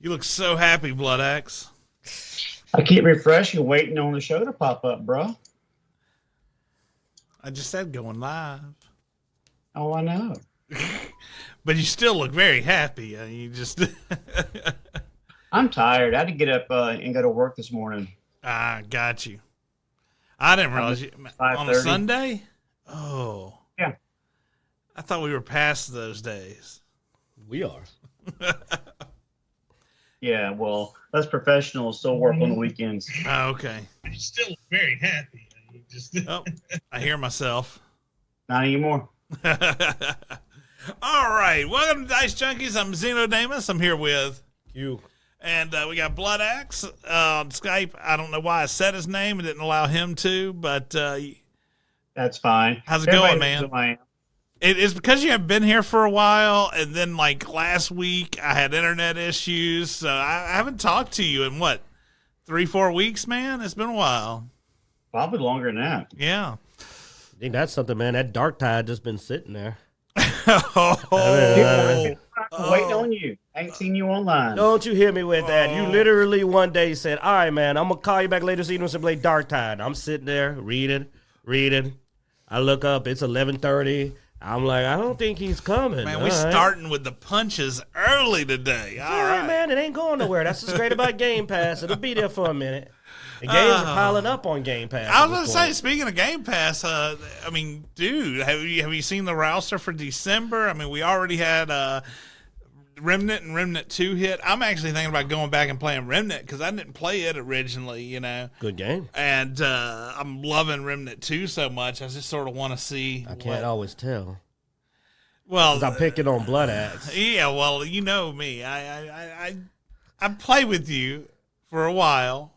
You look so happy, Bloodaxe. I keep refreshing, waiting on the show to pop up, bro. I just said going live. Oh, I know. But you still look very happy. You just. I'm tired. I had to get up and go to work this morning. Ah, got you. I didn't realize you on a Sunday. Oh, yeah. I thought we were past those days. We are. Yeah, well, us professionals still work on the weekends. Oh, okay. You still look very happy. You just. Oh, I hear myself. Not anymore. All right. Welcome to Dicejunkies. I'm Xenodamus. I'm here with Q. And we got Bloodaxe on Skype. I don't know why I said his name and didn't allow him to, but that's fine. How's it going, man? It's because you haven't been here for a while, and then like last week I had internet issues, so I haven't talked to you in what, 3-4 weeks, man? It's been a while. Probably longer than that. Yeah. I think that's something, man. That dark tide just been sitting there. Waiting on you. I ain't seen you online. Don't you hear me with that? You literally one day said, all right, man, I'm going to call you back later so you don't play dark tide. I'm sitting there reading. I look up, it's 11:30. I'm like, I don't think he's coming. Man, we're starting with the punches early today. All right, man, it ain't going nowhere. That's what's great about Game Pass. It'll be there for a minute. The games are piling up on Game Pass. I was going to say, speaking of Game Pass, I mean, dude, have you seen the roster for December? I mean, we already had Remnant and Remnant 2 hit. I'm actually thinking about going back and playing Remnant because I didn't play it originally, you know. Good game. And I'm loving Remnant 2 so much. I just sort of want to see. I can't always tell. Well, I'm picking on Bloodaxe. Yeah, well, you know me. I play with you for a while.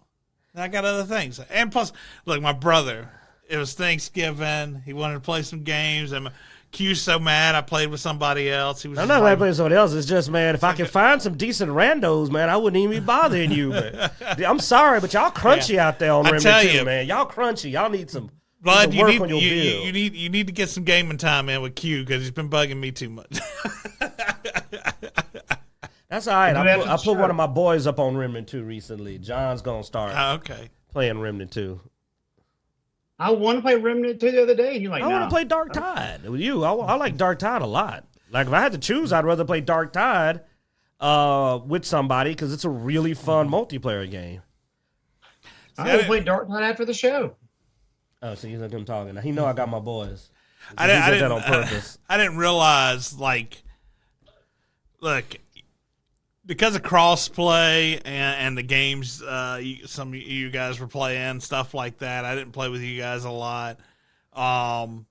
And I got other things. And plus, look, my brother, it was Thanksgiving. He wanted to play some games. And Q's so mad I played with somebody else. He was I'm not glad playing with somebody else. It's just, man, if I could find some decent randos, man, I wouldn't even be bothering you. But I'm sorry, but y'all crunchy out there on Remnant 2, man. Y'all crunchy. Y'all need some Blood, work on your build. You need to get some gaming time in with Q because he's been bugging me too much. That's all right. I put one of my boys up on Remnant 2 recently. John's going to start playing Remnant 2. I want to play Remnant 2 the other day, and you're like, I want to play Dark Tide with you. I like Dark Tide a lot. Like, if I had to choose, I'd rather play Dark Tide with somebody because it's a really fun multiplayer game. I'm going to play Dark Tide after the show. Oh, so you look at him talking. He know I got my boys. I did that on purpose. I didn't realize, like, look, because of crossplay and the games some of you guys were playing, stuff like that, I didn't play with you guys a lot. And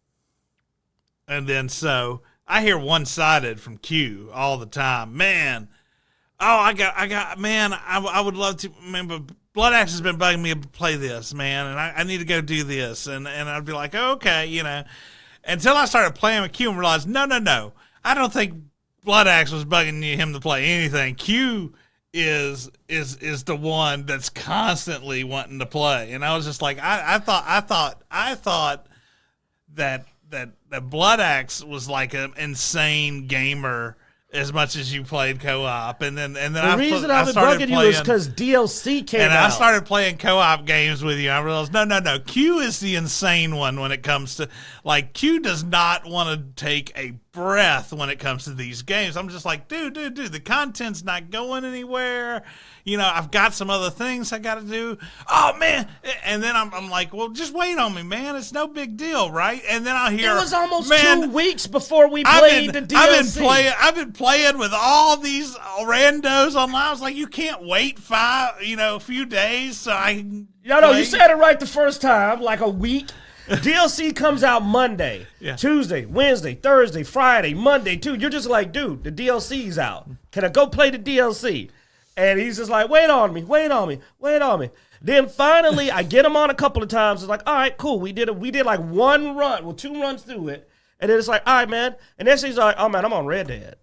then so I hear one-sided from Q all the time. Man, I would love to, man, but Bloodaxe has been bugging me to play this, man, and I need to go do this. And I'd be like, oh, okay, you know. Until I started playing with Q and realized, no. I don't think Bloodaxe was bugging him to play anything. Q is the one that's constantly wanting to play. And I was just like, I thought that Bloodaxe was like an insane gamer as much as you played co-op, and then the reason I've been bugging you is because DLC came out. I started playing co-op games with you. I realized no. Q is the insane one when it comes to, like, Q does not want to take a breath when it comes to these games. I'm just like, dude, the content's not going anywhere. You know, I've got some other things I got to do. Oh, man. And then I'm like, well, just wait on me, man. It's no big deal, right? And then I'll hear, it was almost 2 weeks before we played the DLC. I've been playing with all these randos online. I was like, you can't wait a few days so I can No, you said it right the first time, like a week. DLC comes out Monday, Tuesday, Wednesday, Thursday, Friday, Monday, too. You're just like, dude, the DLC's out. Can I go play the DLC? And he's just like, wait on me. Then finally, I get him on a couple of times. It's like, all right, cool. We did like one run, 2 runs through it. And then it's like, all right, man. And then he's like, oh, man, I'm on Red Dead.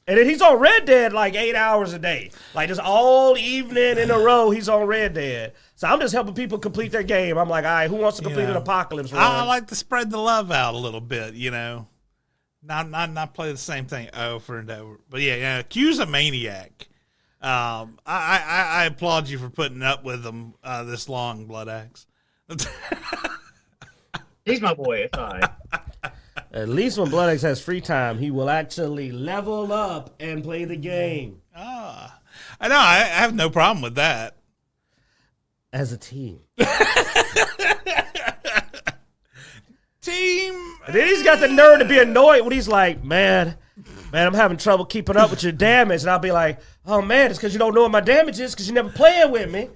And then he's on Red Dead like 8 hours a day. Like, just all evening in a row, he's on Red Dead. So I'm just helping people complete their game. I'm like, all right, who wants to complete an apocalypse run? I like to spread the love out a little bit, you know. Not play the same thing over and over. But yeah, Q's a maniac. I applaud you for putting up with them this long, Bloodaxe. He's my boy. It's all right. At least when Bloodaxe has free time, he will actually level up and play the game. I know. I have no problem with that. As a team. Team. And then he's got the nerve to be annoyed when he's like, man, I'm having trouble keeping up with your damage. And I'll be like, oh, man, it's because you don't know what my damage is because you never playing with me.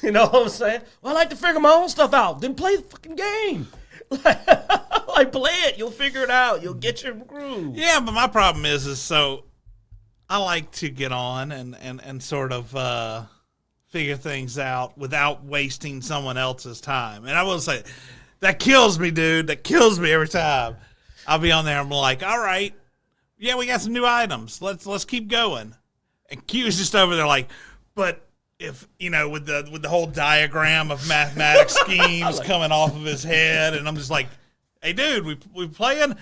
You know what I'm saying? Well, I like to figure my own stuff out. Then play the fucking game. Like, play it. You'll figure it out. You'll get your groove. Yeah, but my problem is so I like to get on and sort of figure things out without wasting someone else's time. And I will say, that kills me, dude. That kills me every time. I'll be on there. I'm like, all right, yeah, we got some new items. Let's keep going. And Q's just over there like, but if with the whole diagram of mathematics schemes coming off of his head, and I'm just like, hey, dude, we playing?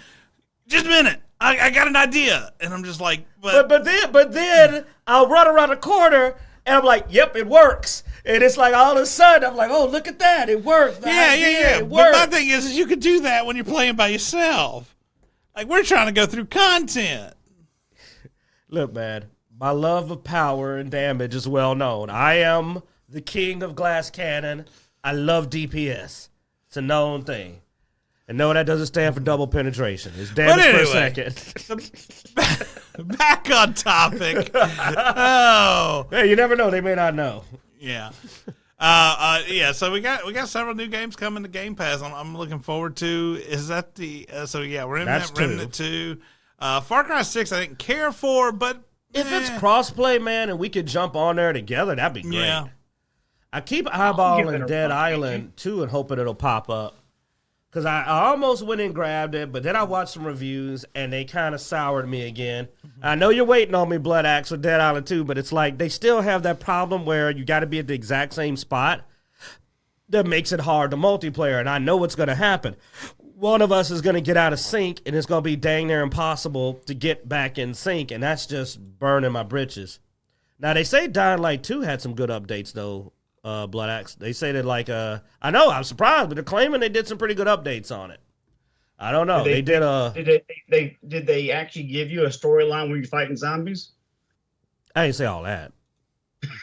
Just a minute. I got an idea, and I'm just like, but then I'll run around the corner. And I'm like, yep, it works. And it's like all of a sudden, I'm like, oh, look at that. It worked. Yeah. It But worked. my thing is you could do that when you're playing by yourself. Like, we're trying to go through content. Look, man, my love of power and damage is well known. I am the king of glass cannon. I love DPS. It's a known thing. And no, that doesn't stand for double penetration. It's damage per second. Back on topic. Oh. Hey, you never know. They may not know. Yeah. Yeah, so we got several new games coming to Game Pass. I'm looking forward to. Is that the we're in That's Remnant 2. Far Cry 6 I didn't care for, but if it's crossplay, man, and we could jump on there together, that'd be great. Yeah. I keep give it eyeballing a Dead run, Island too and hoping it'll pop up. Because I almost went and grabbed it, but then I watched some reviews, and they kind of soured me again. I know you're waiting on me, Bloodaxe, with Dead Island 2, but it's like they still have that problem where you got to be at the exact same spot. That makes it hard to multiplayer, and I know what's going to happen. One of us is going to get out of sync, and it's going to be dang near impossible to get back in sync, and that's just burning my britches. Now, they say Dying Light 2 had some good updates, though. Bloodaxe. They say that I know I'm surprised, but they're claiming they did some pretty good updates on it. I don't know. Did they actually give you a storyline where you're fighting zombies? I didn't say all that,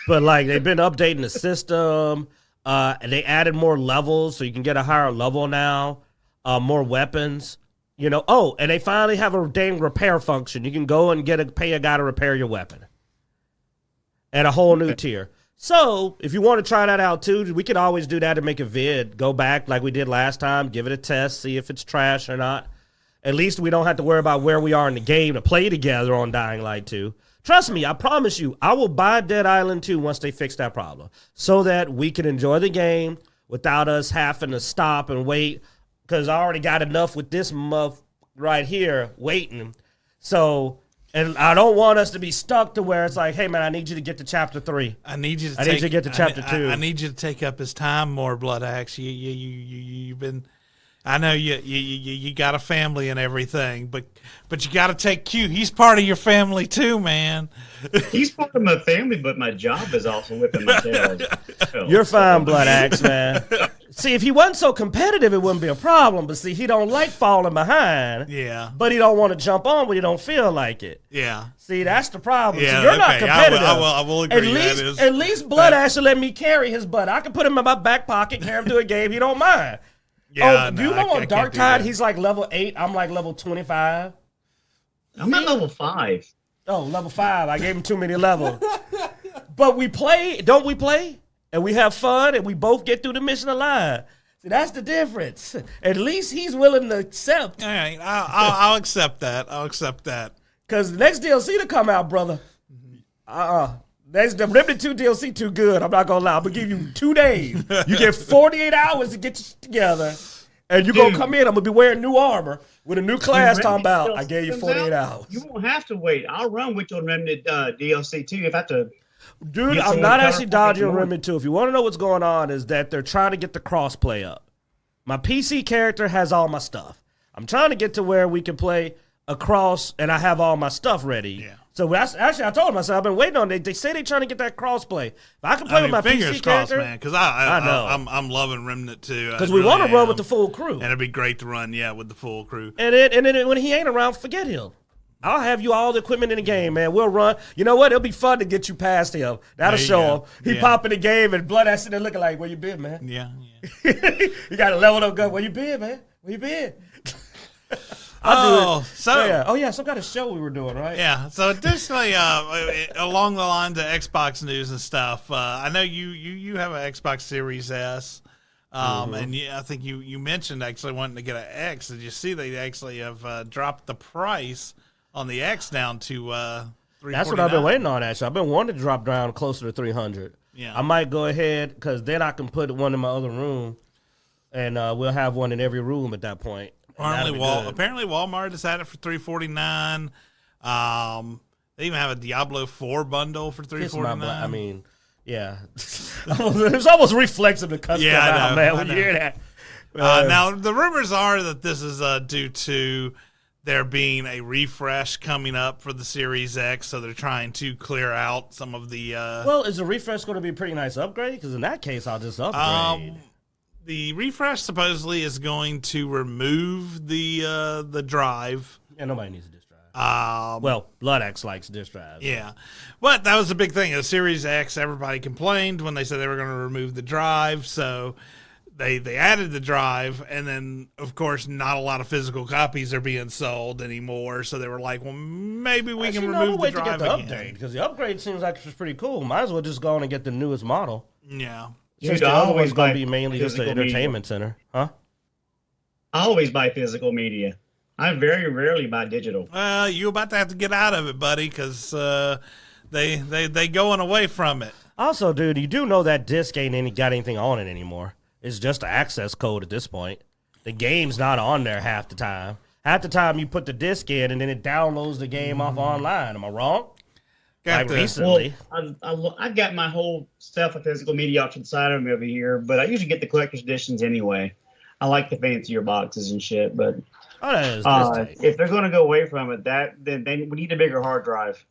but they've been updating the system. And they added more levels, so you can get a higher level now. More weapons. And they finally have a dang repair function. You can go and pay a guy to repair your weapon. And a whole new tier. So, if you want to try that out too, we could always do that and make a vid. Go back like we did last time, give it a test, see if it's trash or not. At least we don't have to worry about where we are in the game to play together on Dying Light 2. Trust me, I promise you, I will buy Dead Island 2 once they fix that problem so that we can enjoy the game without us having to stop and wait because I already got enough with this muff right here waiting. So... And I don't want us to be stuck to where it's like, hey, man, I need you to get to chapter 3. I need you to get to chapter 2. I need you to take up his time more, Bloodaxe. You've been. I know you got a family and everything, but you got to take Q. He's part of your family too, man. He's part of my family, but my job is also whipping my tail. You're fine, Bloodaxe, man. See, if he wasn't so competitive, it wouldn't be a problem. But see, he don't like falling behind. Yeah. But he don't want to jump on when he don't feel like it. Yeah. See, that's the problem. Yeah, See, you're not okay. competitive. I will agree. At least Bloodaxe should let me carry his butt. I can put him in my back pocket, carry him to a game. He don't mind. Yeah, do you know on Dark Tide, he's like level 8. I'm like level 25. I'm at level 5. Oh, level 5. I gave him too many levels. But we play, don't we play? And we have fun, and we both get through the mission alive. See, that's the difference. At least he's willing to accept. All right, I'll accept that. I'll accept that. Because the next DLC to come out, brother. The Remnant 2 DLC too good. I'm not going to lie. I'm going to give you 2 days. You get 48 hours to get your together. And you're going to come in. I'm going to be wearing new armor with a new class talking about. I gave you 48 hours. You won't have to wait. I'll run with your Remnant DLC too if I have to. Dude, I'm not actually dodging Remnant 2. If you want to know what's going on is that they're trying to get the crossplay up. My PC character has all my stuff. I'm trying to get to where we can play across and I have all my stuff ready. Yeah. So that's actually, I told him, I said, I've been waiting on it. They say they're trying to get that crossplay. If I can play with my fingers PC crossed, character, man, because I know. I'm loving Remnant too. Because we want to run with the full crew. And it'd be great to run, with the full crew. And then when he ain't around, forget him. I'll have you all the equipment in the game, man. We'll run. You know what? It'll be fun to get you past him. That'll show him. He pop in the game and Bloodaxe sitting there looking like, where you been, man? Yeah. You got a leveled up gun. Where you been, man? Where you been? Some kind of show we were doing, right? Yeah. So additionally, along the lines of Xbox news and stuff, I know you have an Xbox Series S. And I think you mentioned actually wanting to get an X. Did you see they actually have dropped the price on the X down to $349? That's what I've been waiting on, actually. I've been wanting to drop down closer to $300. Yeah. I might go ahead, because then I can put one in my other room, and we'll have one in every room at that point. Apparently Walmart has had it for $349. They even have a Diablo 4 bundle for $349. I mean, yeah. It's almost reflexive to cuss out, man, when you hear that. Now, the rumors are that this is due to there being a refresh coming up for the Series X, so they're trying to clear out some of the... Well, is the refresh going to be a pretty nice upgrade? Because in that case, I'll just upgrade. The refresh supposedly is going to remove the drive. Yeah, nobody needs a disk drive. Well, Bloodaxe likes disk drives. Yeah. But that was the big thing. The Series X, everybody complained when they said they were going to remove the drive, so... They added the drive, and then, of course, not a lot of physical copies are being sold anymore. So they were like, well, maybe we can remove the drive again. Update, because the upgrade seems like it's pretty cool. Might as well just go on and get the newest model. Yeah. Since the other one's going to be mainly just an entertainment center. Huh? I always buy physical media. I very rarely buy digital. You're about to have to get out of it, buddy, because they going away from it. Also, dude, you do know that disc ain't got anything on it anymore. It's just an access code at this point. The game's not on there half the time. Half the time you put the disc in and then it downloads the game off online. Am I wrong? Recently. Well, I got my whole stuff of physical media off to the side of me over here, but I usually get the collector's editions anyway. I like the fancier boxes and shit, but if they're going to go away from it, then we need a bigger hard drive.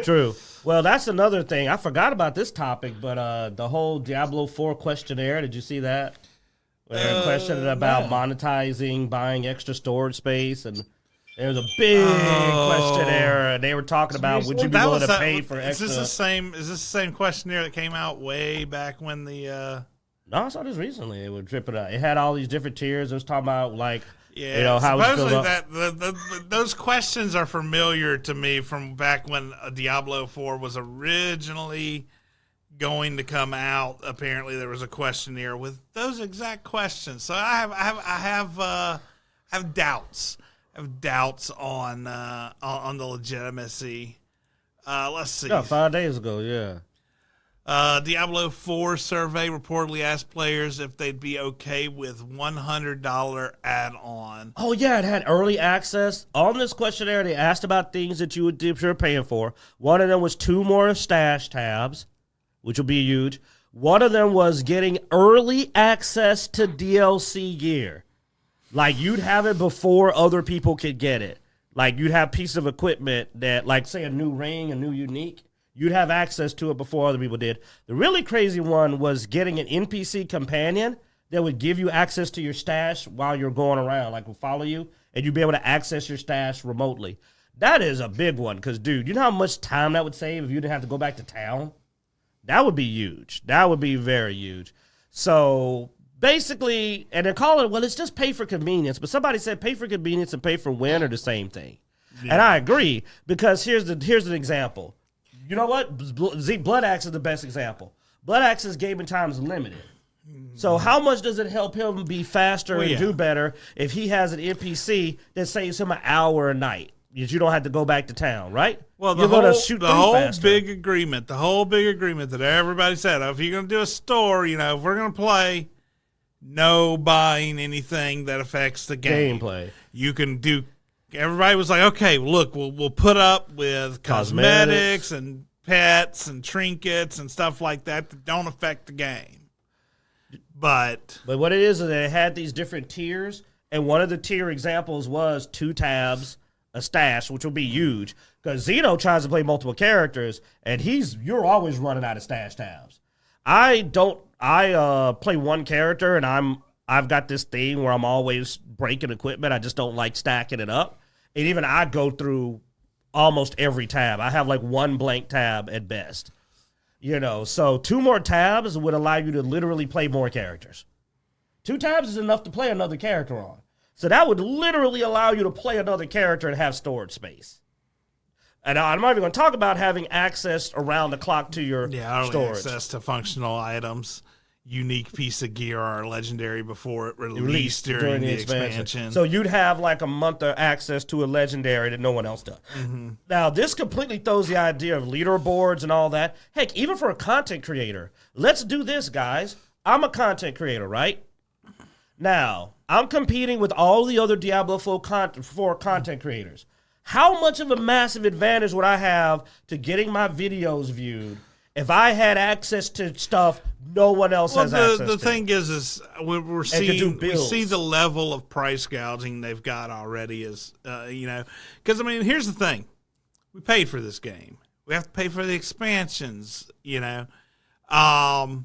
True. Well, that's another thing. I forgot about this topic, but the whole Diablo 4 questionnaire, did you see that? Where questioned about monetizing, buying extra storage space, and there was a big questionnaire, and they were talking about would you be willing to pay for extra? Is this the same questionnaire that came out way back when the No, I saw this recently. It was dripping out. It had all these different tiers. It was talking about how supposedly those questions are familiar to me from back when Diablo 4 was originally going to come out. Apparently, there was a questionnaire with those exact questions. So I have doubts. I have doubts on the legitimacy. Let's see. Yeah, 5 days ago. Yeah. Diablo 4 survey reportedly asked players if they'd be okay with $100 add-on. Oh, yeah, it had early access. On this questionnaire, they asked about things that you would do if you're paying for. One of them was 2 more stash tabs, which will be huge. One of them was getting early access to DLC gear. Like, you'd have it before other people could get it. Like, you'd have pieces of equipment that, like, say, a new ring, a new unique. You'd have access to it before other people did. The really crazy one was getting an NPC companion that would give you access to your stash while you're going around, like will follow you, and you'd be able to access your stash remotely. That is a big one, because, dude, you know how much time that would save if you didn't have to go back to town? That would be huge. That would be very huge. So, basically, and they're calling it, well, it's just pay for convenience. But somebody said pay for convenience and pay for win are the same thing. Yeah. And I agree, because here's an example. You know what? Bloodaxe is the best example. Bloodaxe's gaming time is limited. So how much does it help him be faster and do better if he has an NPC that saves him an hour a night? That you don't have to go back to town, right? Well, the whole big agreement that everybody said, if you're going to do a store, if we're going to play, no buying anything that affects the gameplay. You can do. Everybody was like, okay, look, we'll put up with cosmetics and pets and trinkets and stuff like that don't affect the game. But what it is that it had these different tiers, and one of the tier examples was 2 tabs a stash, which will be huge because Xeno tries to play multiple characters, and you're always running out of stash tabs. I play one character, and I've got this thing where I'm always breaking equipment. I just don't like stacking it up, and even I go through almost every tab. I have like one blank tab at best, So 2 more tabs would allow you to literally play more characters. 2 tabs is enough to play another character on. So that would literally allow you to play another character and have storage space. And I'm not even going to talk about having access around the clock to your storage. Access to functional items, unique piece of gear or legendary before it released during the expansion. So you'd have like a month of access to a legendary that no one else does. Mm-hmm. Now, this completely throws the idea of leaderboards and all that. Heck, even for a content creator, let's do this, guys. I'm a content creator, right? Now, I'm competing with all the other Diablo 4 content creators. How much of a massive advantage would I have to getting my videos viewed if I had access to stuff no one else has access to? The thing is we see the level of price gouging they've got already because, here's the thing. We paid for this game. We have to pay for the expansions, Path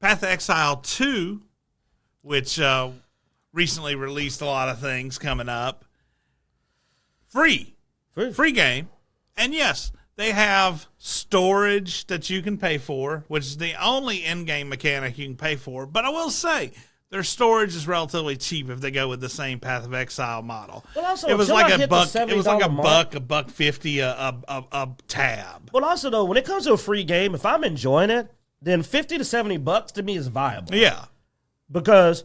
of Exile 2, which recently released a lot of things coming up. Free game. And yes, they have storage that you can pay for, which is the only in-game mechanic you can pay for. But I will say, their storage is relatively cheap if they go with the same Path of Exile model. Well, also, it was like a buck. It was like $1.50 a tab. Well, also though, when it comes to a free game, if I'm enjoying it, then $50 to $70 to me is viable. Yeah, because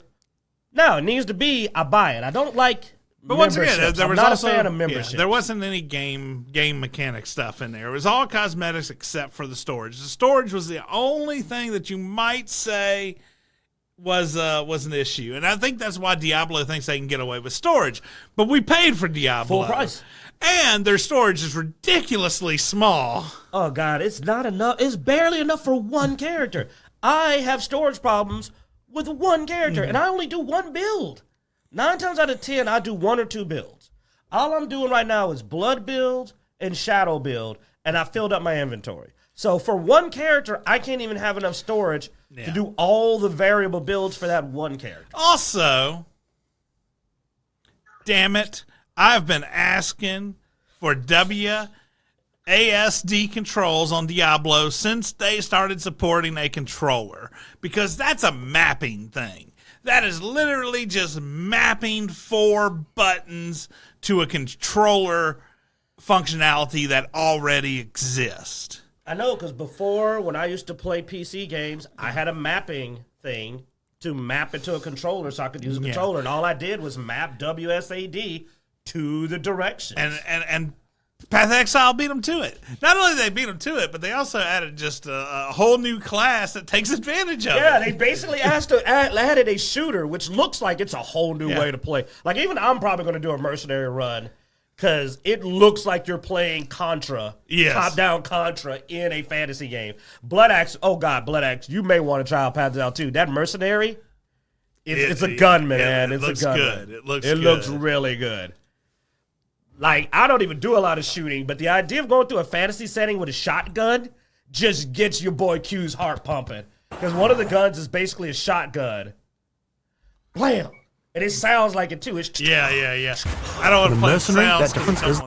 now it needs to be I buy it. I don't like. But once again, there was not also, a fan of membership. There wasn't any game mechanic stuff in there. It was all cosmetics except for the storage. The storage was the only thing that you might say was an issue. And I think that's why Diablo thinks they can get away with storage. But we paid for Diablo. Full price. And their storage is ridiculously small. Oh, God, it's not enough. It's barely enough for one character. I have storage problems with one character, and I only do one build. 9 times out of 10, I do 1 or 2 builds. All I'm doing right now is blood build and shadow build, and I filled up my inventory. So for one character, I can't even have enough storage to do all the variable builds for that one character. Also, damn it, I've been asking for WASD controls on Diablo since they started supporting a controller, because that's a mapping thing. That is literally just mapping 4 buttons to a controller functionality that already exists. I know, because before, when I used to play PC games, I had a mapping thing to map it to a controller so I could use a controller, and all I did was map WSAD to the directions. And Path of Exile beat them to it. Not only did they beat them to it, but they also added just a whole new class that takes advantage of it. Yeah, they basically added a shooter, which looks like it's a whole new way to play. Like, even I'm probably going to do a mercenary run because it looks like you're playing Contra, top-down Contra in a fantasy game. Bloodaxe, oh God, Bloodaxe, you may want to try out Path of Exile too. That mercenary, it's a gunman, man. It's a gunman. It looks good. It looks really good. Like, I don't even do a lot of shooting, but the idea of going through a fantasy setting with a shotgun just gets your boy Q's heart pumping. Because one of the guns is basically a shotgun. Blam! And it sounds like it, too. It's yeah. I don't want to play sounds. That difference is...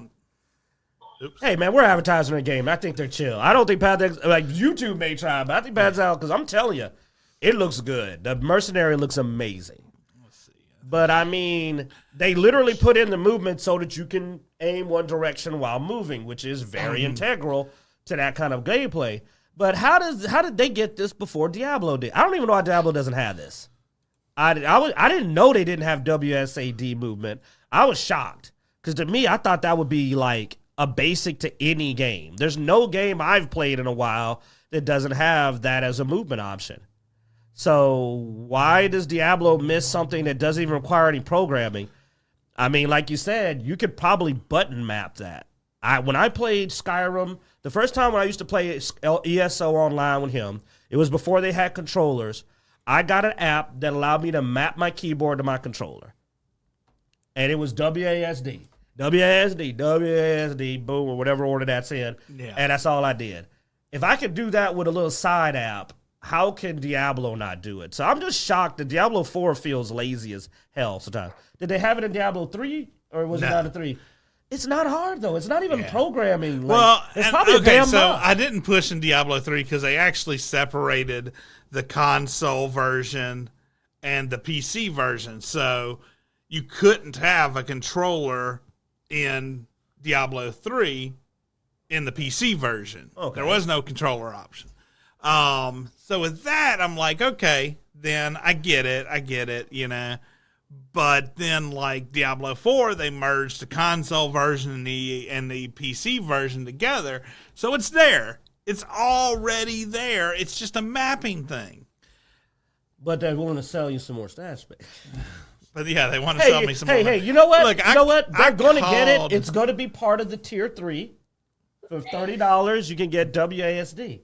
Hey, man, we're advertising a game. I think they're chill. I don't think YouTube may try, but I think Path's out because I'm telling you, it looks good. The mercenary looks amazing. But, I mean, they literally put in the movement so that you can aim one direction while moving, which is very integral to that kind of gameplay. But how did they get this before Diablo did? I don't even know why Diablo doesn't have this. I didn't know they didn't have WSAD movement. I was shocked because to me, I thought that would be like a basic to any game. There's no game I've played in a while that doesn't have that as a movement option. So why does Diablo miss something that doesn't even require any programming? I mean, like you said, you could probably button map that. When I played Skyrim, the first time when I used to play ESO online with him, it was before they had controllers. I got an app that allowed me to map my keyboard to my controller. And it was WASD. WASD, boom, or whatever order that's in. Yeah. And that's all I did. If I could do that with a little side app, how can Diablo not do it? So I'm just shocked that Diablo 4 feels lazy as hell sometimes. Did they have it in Diablo 3 or was it not a 3? It's not hard though. It's not even programming. Like, well, it's probably a damn mod. I didn't push in Diablo 3 because they actually separated the console version and the PC version. So you couldn't have a controller in Diablo 3 in the PC version. Okay. There was no controller option. So with that, I'm like, okay, then I get it, you know. But then, like Diablo 4, they merged the console version and the PC version together. So it's there. It's already there. It's just a mapping thing. But they want to sell you some more stash space. But yeah, they want to sell me some more. Hey, you know what? Look, you know what? They're going to get it. It's going to be part of the tier 3. For $30, you can get WASD.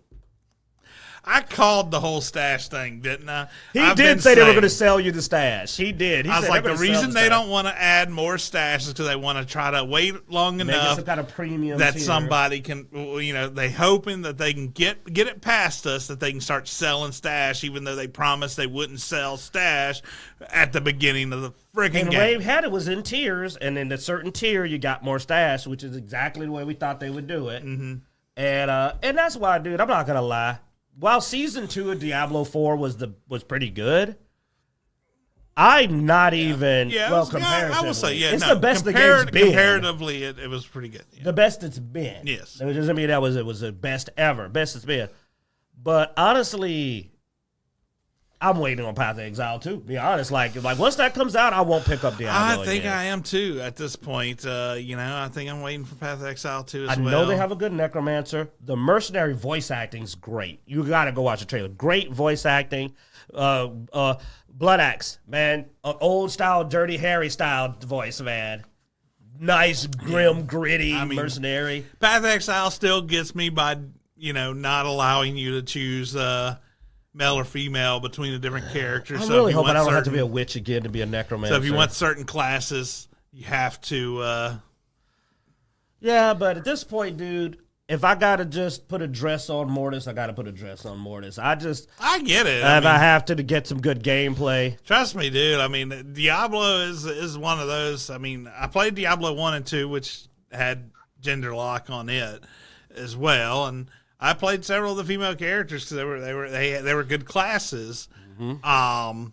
I called the whole stash thing, didn't I? He did say they were going to sell you the stash. He did. I was like, the reason they don't want to add more stash is because they want to try to wait long enough some kind of premium that tier. Somebody can, you know, they hoping that they can get it past us, that they can start selling stash, even though they promised they wouldn't sell stash at the beginning of the freaking game. And the way we had it was in tiers, and in a certain tier you got more stash, which is exactly the way we thought they would do it. Mm-hmm. And that's why, dude, I'm not going to lie. While season 2 of Diablo 4 was pretty good, I'm not even comparatively. I will say, it's the best the game's been. Comparatively, it was pretty good. Yeah. The best it's been. Yes, it doesn't mean it was the best ever, best it's been. But honestly, I'm waiting on Path of Exile too. Be honest, like once that comes out, I won't pick up Diablo. I think again. I am too at this point. You know, I think I'm waiting for Path of Exile too as well. I know they have a good necromancer. The mercenary voice acting's great. You got to go watch the trailer. Great voice acting. Bloodaxe, man, an old style, Dirty Harry style voice, man. Nice, grim, gritty mercenary. Path of Exile still gets me by not allowing you to choose. Male or female between the different characters. I'm really hoping I don't have to be a witch again to be a necromancer. So if you want certain classes, you have to. Yeah, but at this point, dude, if I gotta just put a dress on Mortis, I gotta put a dress on Mortis. I get it. I have to get some good gameplay. Trust me, dude. I mean, Diablo is one of those. I mean, I played Diablo 1 and 2, which had gender lock on it as well, and I played several of the female characters because they were good classes. Mm-hmm.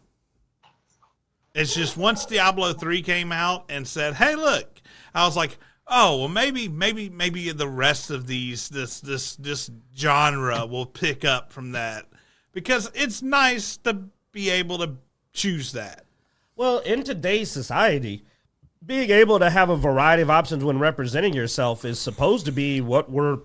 It's just once Diablo 3 came out and said, "Hey, look," I was like, "Oh, well, maybe the rest of this genre will pick up from that because it's nice to be able to choose that." Well, in today's society, being able to have a variety of options when representing yourself is supposed to be what we're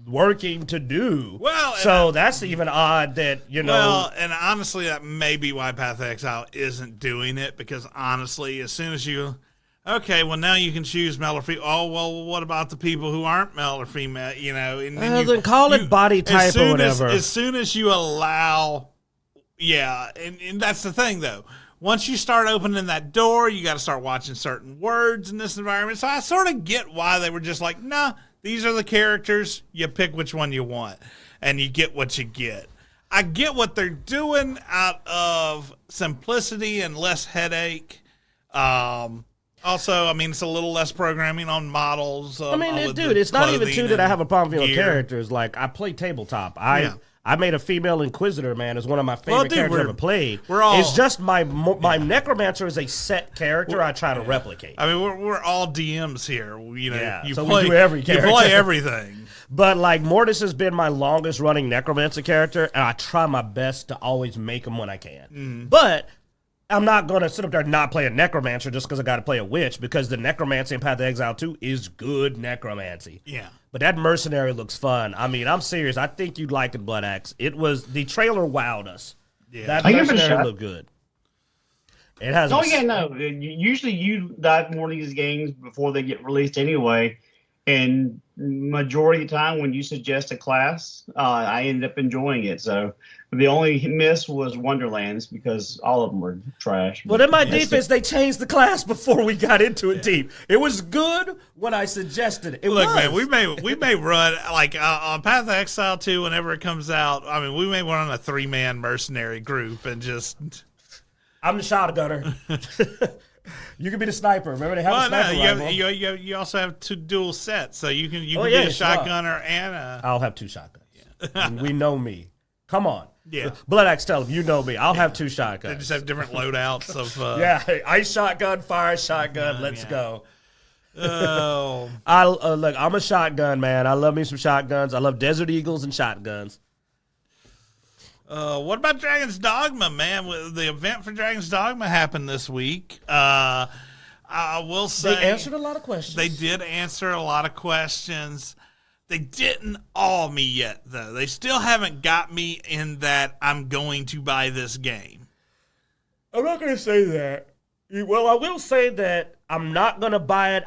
working to do. Well, so that's even odd that, Well, and honestly, that may be why Path of Exile isn't doing it, because honestly, as soon as now you can choose male or female. Oh, well, what about the people who aren't male or female, And then call it body type or whatever. As soon as you allow, and that's the thing, though. Once you start opening that door, you got to start watching certain words in this environment. So I sort of get why they were just like, nah, these are the characters. You pick which one you want, and you get what you get. I get what they're doing out of simplicity and less headache. Also, I mean, it's a little less programming on models. Dude, it's not even too that I have a problem with characters. Like, I play tabletop. I made a female Inquisitor, man, as one of my favorite characters I've ever played. It's just my Necromancer is a set character I try to replicate. I mean, we're all DMs here. We do every character. You play everything. But, like, Mortis has been my longest-running Necromancer character, and I try my best to always make him when I can. Mm. But I'm not going to sit up there and not play a Necromancer just because I got to play a Witch, because the Necromancy in Path of Exile 2 is good Necromancy. Yeah. But that Mercenary looks fun. I mean, I'm serious. I think you'd like it, Bloodaxe. The trailer wowed us. Yeah. That Mercenary looked good. It has. Usually you dive more into these games before they get released anyway. And majority of the time when you suggest a class, I end up enjoying it. So the only miss was Wonderlands because all of them were trash. Well, in my defense, they changed the class before we got into it deep. It was good when I suggested it. Look, man, we may run like on Path of Exile 2 whenever it comes out. I mean, we may run a 3-man mercenary group and just. I'm the shotgunner. You can be the sniper. Remember they have a sniper rifle. You also have 2 dual sets, so you can be a shotgunner and a. I'll have 2 shotguns. Yeah. We know me. Come on. Yeah. Bloodaxe, tell him you know me. I'll have 2 shotguns. They just have different loadouts of. Yeah, ice shotgun, fire shotgun. Let's go. Oh. Look, I'm a shotgun man. I love me some shotguns. I love Desert Eagles and shotguns. What about Dragon's Dogma, man? The event for Dragon's Dogma happened this week. I will say they answered a lot of questions. They did answer a lot of questions. They didn't awe me yet, though. They still haven't got me in that I'm going to buy this game. I'm not going to say that. Well, I will say that I'm not going to buy it,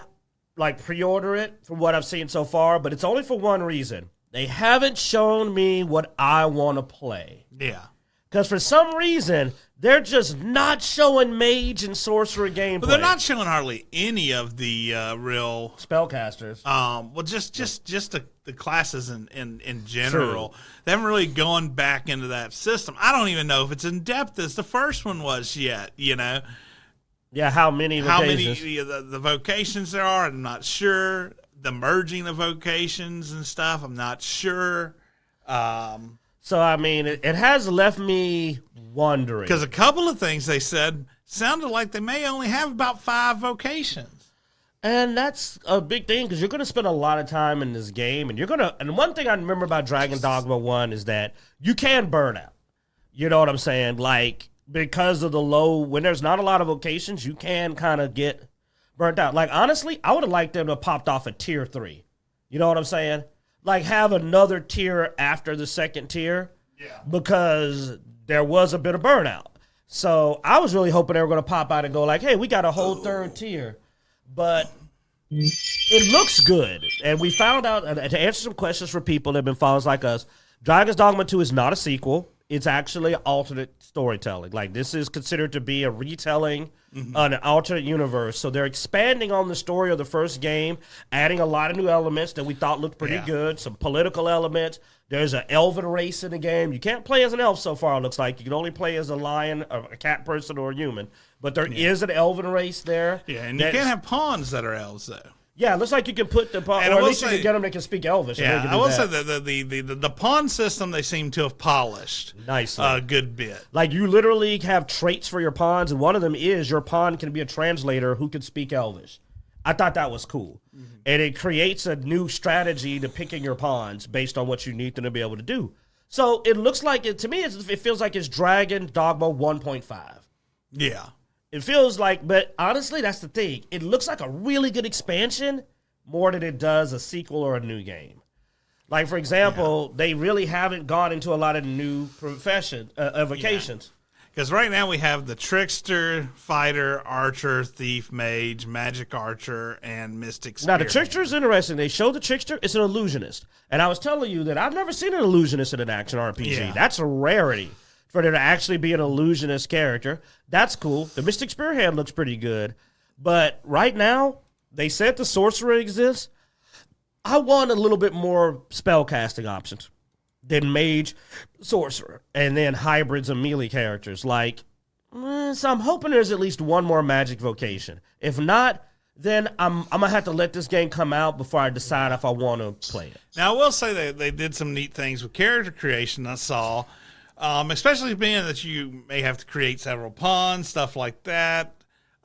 like pre-order it, from what I've seen so far, but it's only for one reason. They haven't shown me what I want to play. Yeah. Because for some reason, they're just not showing mage and sorcerer gameplay. But they're not showing hardly any of the real spellcasters. Well, just the classes in general. True. They haven't really gone back into that system. I don't even know if it's in depth as the first one was yet. You know. Yeah, how many vocations? The vocations there are, I'm not sure. The merging of vocations and stuff, I'm not sure. So, I mean, it has left me wondering. Because a couple of things they said sounded like they may only have about 5 vocations. And that's a big thing because you're going to spend a lot of time in this game. And one thing I remember about Dragon Dogma 1 is that you can burn out. You know what I'm saying? Like, because of when there's not a lot of vocations, you can kind of get burnt out. Like, honestly, I would have liked them to have popped off a tier 3. You know what I'm saying? Like, have another tier after the second tier. Yeah. Because there was a bit of burnout. So I was really hoping they were going to pop out and go like, hey, we got a whole third tier. But it looks good. And we found out, to answer some questions for people that have been followers like us, Dragon's Dogma 2 is not a sequel. It's actually alternate storytelling. Like, this is considered to be a retelling, an alternate universe. So they're expanding on the story of the first game, adding a lot of new elements that we thought looked pretty good, some political elements. There's an elven race in the game. You can't play as an elf so far, it looks like. You can only play as a lion, or a cat person, or a human. But there is an elven race there. Yeah, and you can't have pawns that are elves, though. Yeah, it looks like you can put the pawn, or at least you can get them that can speak Elvish. Yeah, I will say that the pawn system they seem to have polished nicely a good bit. Like, you literally have traits for your pawns, and one of them is your pawn can be a translator who can speak Elvish. I thought that was cool. And it creates a new strategy to picking your pawns based on what you need them to be able to do. So it looks like, to me, it feels like it's Dragon Dogma 1.5. Yeah. It feels like, but honestly, that's the thing. It looks like a really good expansion more than it does a sequel or a new game. Like, for example, they really haven't gone into a lot of new vocations. Because right now we have the Trickster, Fighter, Archer, Thief, Mage, Magic Archer, and Mystic Spearhead. Now, the Trickster is interesting. They showed the Trickster. It's an illusionist. And I was telling you that I've never seen an illusionist in an action RPG. Yeah. That's a rarity for there to actually be an illusionist character. That's cool. The Mystic Spearhead looks pretty good. But right now, they said the Sorcerer exists. I want a little bit more spellcasting options than Mage, Sorcerer, and then hybrids of melee characters. Like, so I'm hoping there's at least one more magic vocation. If not, then I'm going to have to let this game come out before I decide if I want to play it. Now, I will say they did some neat things with character creation I saw. Especially being that you may have to create several pawns, stuff like that.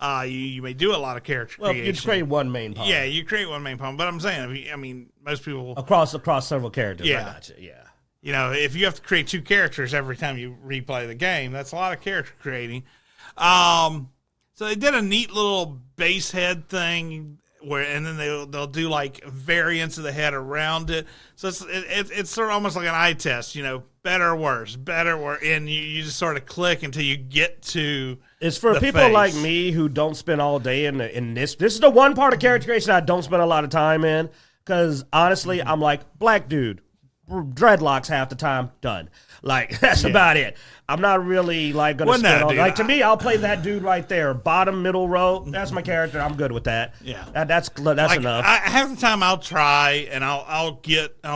You may do a lot of character creation. Well, you create one main pawn. Yeah, you create one main pawn. But I'm saying, I mean, most people... Across several characters. Yeah. I gotcha, yeah. You know, if you have to create 2 characters every time you replay the game, that's a lot of character creating. So they did a neat little base head thing and then they'll do like variants of the head around it. So it's sort of almost like an eye test, you know, better or worse, and you just sort of click until you get to. It's for people face. Like me who don't spend all day in this. This is the one part of character creation I don't spend a lot of time in Because honestly, I'm like, black dude, dreadlocks half the time, done. Like, that's about it. I'm not really like going to spend on. Like, to me, I'll play that dude right there, bottom, middle row. That's my character. I'm good with that. Yeah. That's like, enough. Half the time I'll try and I'll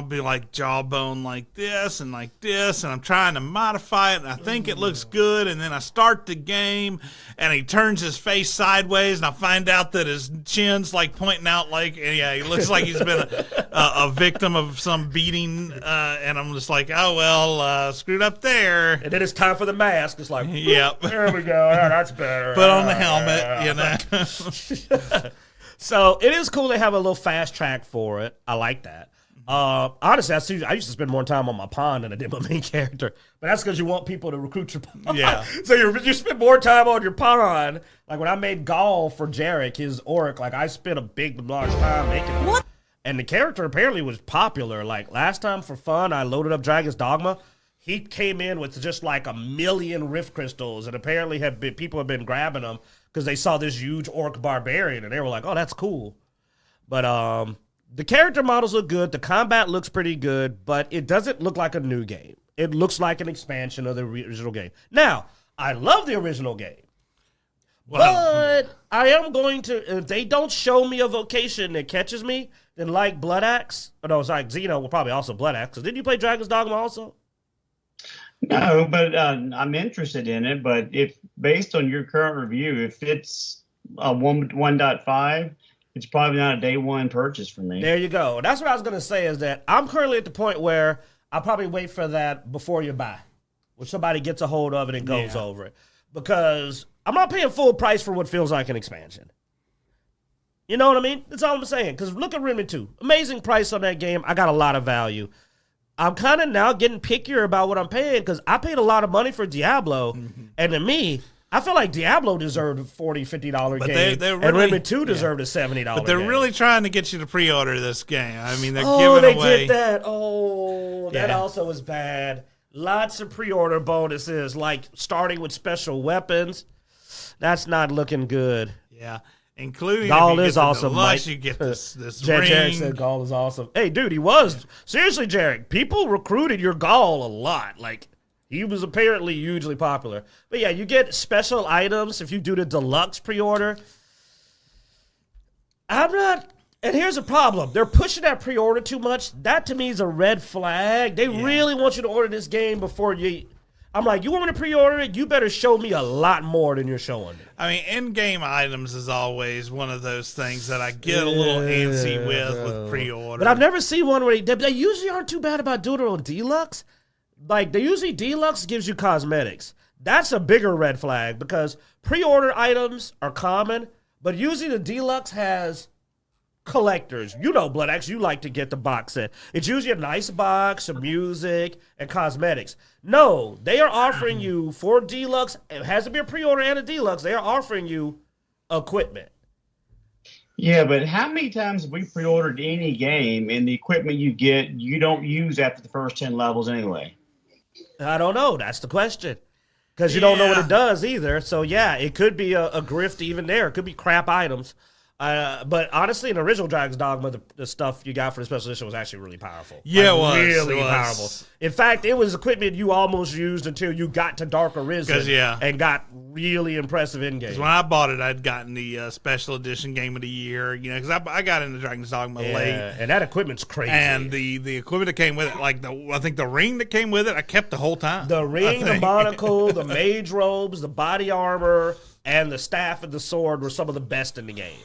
be like jawbone like this, and I'm trying to modify it, and I think it looks good, and then I start the game, and he turns his face sideways, and I find out that his chin's like pointing out, like, he looks like he's been a victim of some beating, and I'm just like, oh well, screwed up there. And then it's time for the mask. It's like, yep, there we go. Yeah, that's better. Put on the helmet, So it is cool to have a little fast track for it. I like that. Honestly, I used to spend more time on my pawn than I did my main character. But that's because you want people to recruit your pawn. Yeah. So you spend more time on your pawn. Like when I made Gaul for Jarek, his orc, like I spent a big, large time making it. What? And the character apparently was popular. Like last time for fun, I loaded up Dragon's Dogma. He came in with just like 1 million rift crystals, and apparently people have been grabbing them because they saw this huge orc barbarian, and they were like, "Oh, that's cool." But the character models look good. The combat looks pretty good, but it doesn't look like a new game. It looks like an expansion of the original game. Now, I love the original game, but I am going to. If they don't show me a vocation that catches me, then like Bloodaxe, Xeno will probably also Bloodaxe. Because didn't you play Dragon's Dogma also? No, but I'm interested in it. But if based on your current review, if it's a 1.5, it's probably not a day one purchase for me. There you go. That's what I was going to say is that I'm currently at the point where I'll probably wait for that before you buy, where somebody gets a hold of it and goes over it. Because I'm not paying full price for what feels like an expansion. You know what I mean? That's all I'm saying. Because look at Remnant 2. Amazing price on that game. I got a lot of value. I'm kind of now getting pickier about what I'm paying because I paid a lot of money for Diablo. Mm-hmm. And to me, I feel like Diablo deserved a $40, $50 game. They're really, and Remnant 2 deserved a $70 game. But they're really trying to get you to pre-order this game. I mean, they're giving away. Oh, they did that. Oh, that also was bad. Lots of pre-order bonuses, like starting with special weapons. That's not looking good. Yeah. Including Gaul is awesome. You get this ring. Jarek said Gaul is awesome. Hey, dude, he was. Seriously, Jarek, people recruited your Gaul a lot. Like, he was apparently hugely popular. But yeah, you get special items if you do the deluxe pre-order. I'm not. And here's a problem. They're pushing that pre-order too much. That, to me, is a red flag. They really want you to order this game before you... I'm like, you want me to pre-order it? You better show me a lot more than you're showing me. I mean, in-game items is always one of those things that I get a little antsy with pre-order. But I've never seen one where they usually aren't too bad about doing it on Deluxe. Like, they usually Deluxe gives you cosmetics. That's a bigger red flag because pre-order items are common, but usually the Deluxe has collectors. You know, Bloodaxe, you like to get the box set. It's usually a nice box, some music, and cosmetics. No, they are offering you for Deluxe. It has to be a pre-order and a Deluxe. They are offering you equipment. Yeah, but how many times have we pre-ordered any game and the equipment you get you don't use after the first 10 levels anyway? I don't know. That's the question. Because you don't know what it does either. So, yeah, it could be a grift even there. It could be crap items. But honestly, in the original Dragon's Dogma, the stuff you got for the special edition was actually really powerful. Yeah, like, it was. Really powerful. In fact, it was equipment you almost used until you got to Dark Arisen and got really impressive in-game. Because when I bought it, I'd gotten the special edition game of the year, because I got into Dragon's Dogma late. And that equipment's crazy. And the equipment that came with it, like I think the ring that came with it, I kept the whole time. The ring, the monocle, the mage robes, the body armor, and the staff and the sword were some of the best in the game.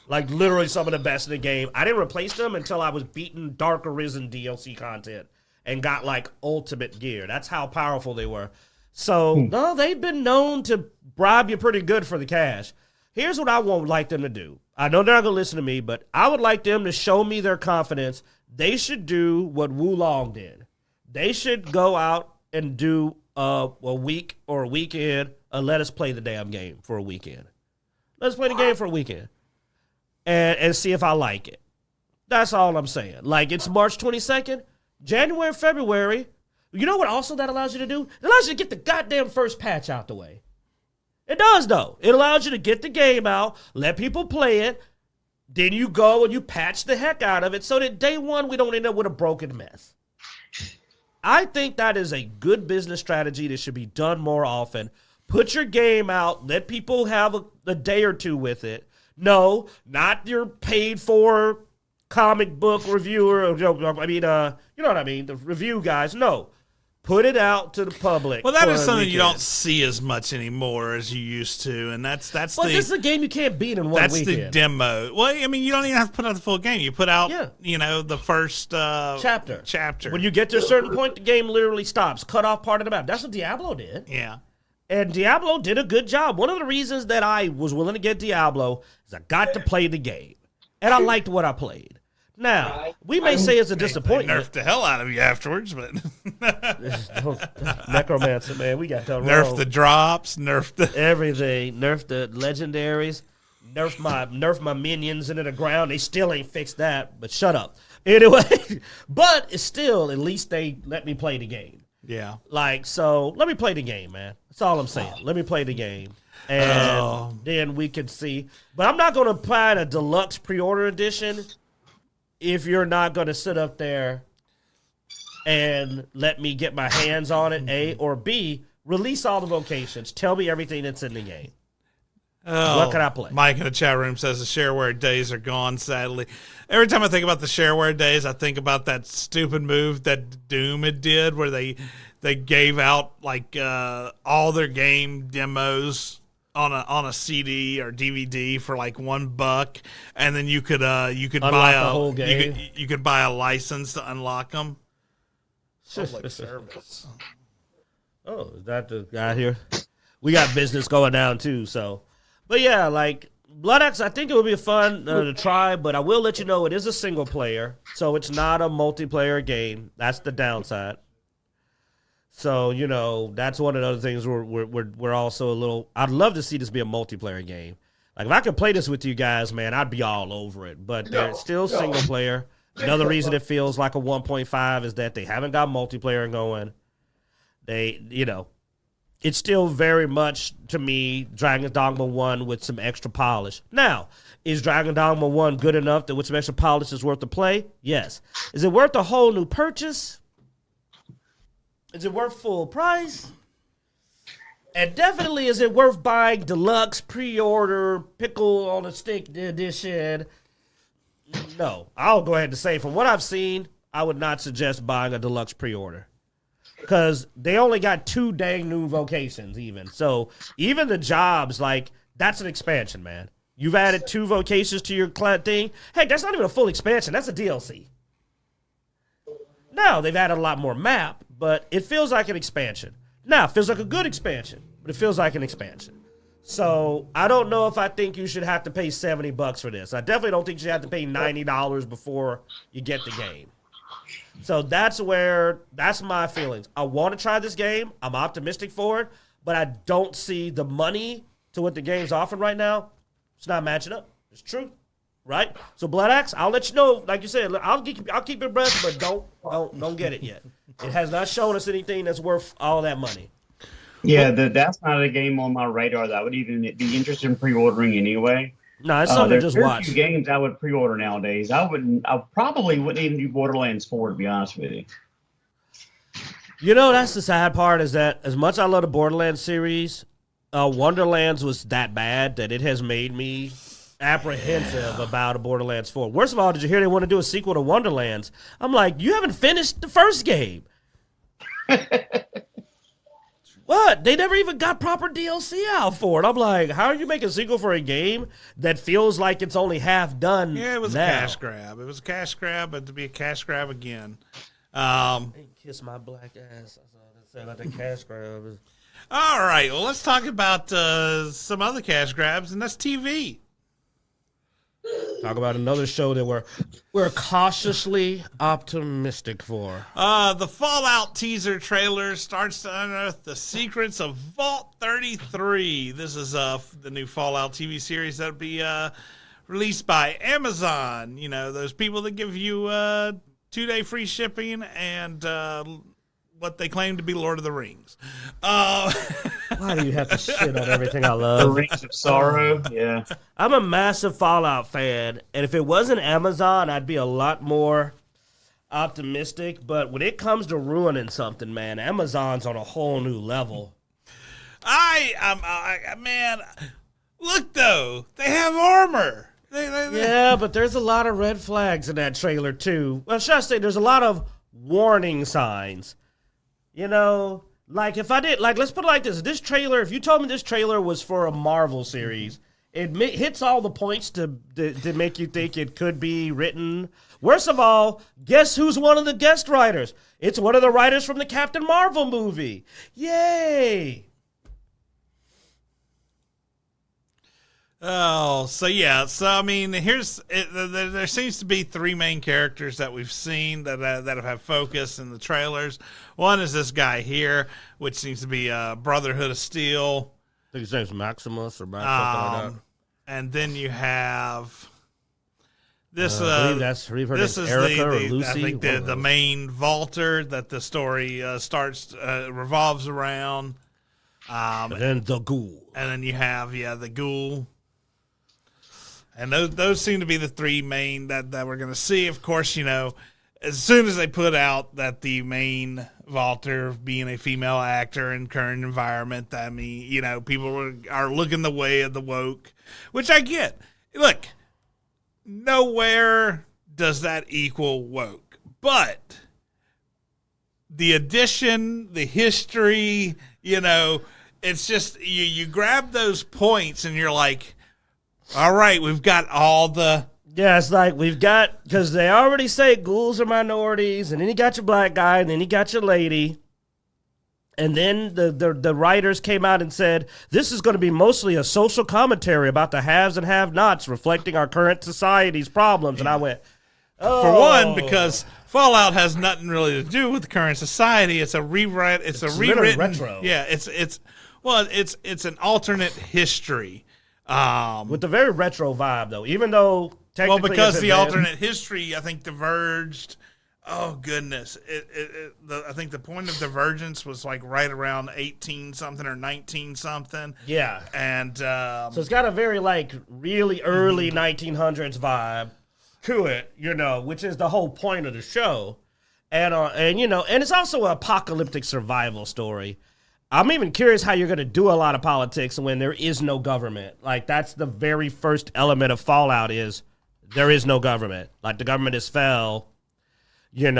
Like, literally some of the best in the game. I didn't replace them until I was beating Dark Arisen DLC content and got, like, ultimate gear. That's how powerful they were. So, no, they've been known to bribe you pretty good for the cash. Here's what I would like them to do. I know they're not going to listen to me, but I would like them to show me their confidence. They should do what Wulong did. They should go out and do a week or a weekend and let us play the damn game for a weekend. Let's play the game for a weekend. And see if I like it. That's all I'm saying. Like, it's March 22nd, January, February. You know what also that allows you to do? It allows you to get the goddamn first patch out the way. It does, though. It allows you to get the game out, let people play it, Then you go and you patch the heck out of it so that day one we don't end up with a broken mess. I think that is a good business strategy that should be done more often. Put your game out. Let people have a day or two with it. No, not your paid for comic book reviewer. You know what I mean? The review guys. No. Put it out to the public. Well, that is something you don't see as much anymore as you used to, and that's this is a game you can't beat in one weekend. That's the demo. Well, I mean, you don't even have to put out the full game. You put out, the first chapter. When you get to a certain point, the game literally stops. Cut off part of the map. That's what Diablo did. Yeah. And Diablo did a good job. One of the reasons that I was willing to get Diablo is I got to play the game, and I liked what I played. Now, we may say it's a disappointment. Nerfed the hell out of you afterwards, but Necromancer, man, we got done wrong. Nerf the drops, nerf the everything, nerf the legendaries, nerf my minions into the ground. They still ain't fixed that, but shut up. Anyway, but it's still, at least they let me play the game. Yeah. So let me play the game, man. That's all I'm saying. Let me play the game. And then we can see. But I'm not going to buy a deluxe pre-order edition if you're not going to sit up there and let me get my hands on it, A, or B, release all the vocations. Tell me everything that's in the game. What can I play? Mike in the chat room says the shareware days are gone, sadly. Every time I think about the shareware days, I think about that stupid move that Doom had did where they gave out all their game demos on a CD or DVD for like $1, and then you could unlock buy the whole game. You could buy a license to unlock them. Public service. Oh, is that the guy here? We got business going down too. So, but yeah, Bloodaxe, I think it would be fun to try, but I will let you know it is a single player, so it's not a multiplayer game. That's the downside. So, that's one of the other things we're also a little... I'd love to see this be a multiplayer game. If I could play this with you guys, man, I'd be all over it. But it's still single player. Another reason it feels like a 1.5 is that they haven't got multiplayer going. It's still very much, to me, Dragon's Dogma 1 with some extra polish. Now, is Dragon Dogma 1 good enough that with some extra polish is worth the play? Yes. Is it worth a whole new purchase? Is it worth full price? And definitely, is it worth buying deluxe, pre-order, pickle on a stick edition? No. I'll go ahead and say, from what I've seen, I would not suggest buying a deluxe pre-order. Because they only got 2 dang new vocations even. So even the jobs, that's an expansion, man. You've added 2 vocations to your thing. Hey, that's not even a full expansion. That's a DLC. Now, they've added a lot more map, but it feels like an expansion. Now, it feels like a good expansion, but it feels like an expansion. So, I don't know if I think you should have to pay $70 for this. I definitely don't think you should have to pay $90 before you get the game. So, that's my feelings. I want to try this game. I'm optimistic for it, but I don't see the money to what the game's offering right now. It's not matching up. It's true. Right? So Bloodaxe, I'll let you know. Like you said, I'll keep your breath, but don't get it yet. It has not shown us anything that's worth all that money. Yeah, that's not a game on my radar that I would even be interested in pre-ordering anyway. No, it's something to just watch. There's games I would pre-order nowadays. I probably wouldn't even do Borderlands 4, to be honest with you. That's the sad part, is that as much as I love the Borderlands series, Wonderlands was that bad that it has made me apprehensive about a Borderlands 4. Worst of all, did you hear they want to do a sequel to Wonderlands? I'm like, you haven't finished the first game. What? They never even got proper DLC out for it. I'm like, how are you making a sequel for a game that feels like it's only half done? Yeah, it was a cash grab. It was a cash grab, but to be a cash grab again. Kiss my black ass. That's all I said about the cash grab. All right, well, let's talk about some other cash grabs, and that's TV. Talk about another show that we're cautiously optimistic for. The Fallout teaser trailer starts to unearth the secrets of Vault 33. This is the new Fallout TV series that'll be released by Amazon. Those people that give you 2-day free shipping and what they claim to be Lord of the Rings. Why do you have to shit on everything I The love? Rings of Sorrow. Yeah. I'm a massive Fallout fan, and if it wasn't Amazon, I'd be a lot more optimistic. But when it comes to ruining something, man, Amazon's on a whole new level. Man, look though, they have armor. Yeah, but there's a lot of red flags in that trailer too. Well, should I say there's a lot of warning signs. You know, like if I did, like let's put it like this: this trailer. If you told me this trailer was for a Marvel series, it hits all the points to make you think it could be written. Worst of all, guess who's one of the guest writers? It's one of the writers from the Captain Marvel movie. Yay! Oh, so yeah. So I mean, there seems to be three main characters that we've seen that have had focus in the trailers. One is this guy here, which seems to be Brotherhood of Steel. I think his name's Maximus or something like that. And then you have this. I believe her this name's is Erica or Lucy. I think the main vaulter that the story revolves around. And then the ghoul. And then you have the ghoul. And those seem to be the three main that we're going to see. Of course, as soon as they put out that the main vaulter being a female actor in current environment, I mean, people are looking the way of the woke, which I get. Look, nowhere does that equal woke. But the addition, the history, it's just you grab those points and you're like, all right, we've got all the... Yeah, it's like we've got... Because they already say ghouls are minorities, and then you got your black guy, and then you got your lady. And then the writers came out and said, this is going to be mostly a social commentary about the haves and have-nots, reflecting our current society's problems. And I went, oh. For one, because Fallout has nothing really to do with the current society. It's a rewrite. It's a rewritten... retro. Yeah, it's an alternate history. With the very retro vibe, though, even though technically... Well, because the alternate history, I think, diverged. Oh, goodness. I think the point of divergence was like right around 18-something or 19-something. Yeah. And... so it's got a very, really early 1900s vibe to it, which is the whole point of the show. And it's also an apocalyptic survival story. I'm even curious how you're going to do a lot of politics when there is no government. Like, that's the very first element of Fallout is there is no government. Like, the government has fell, and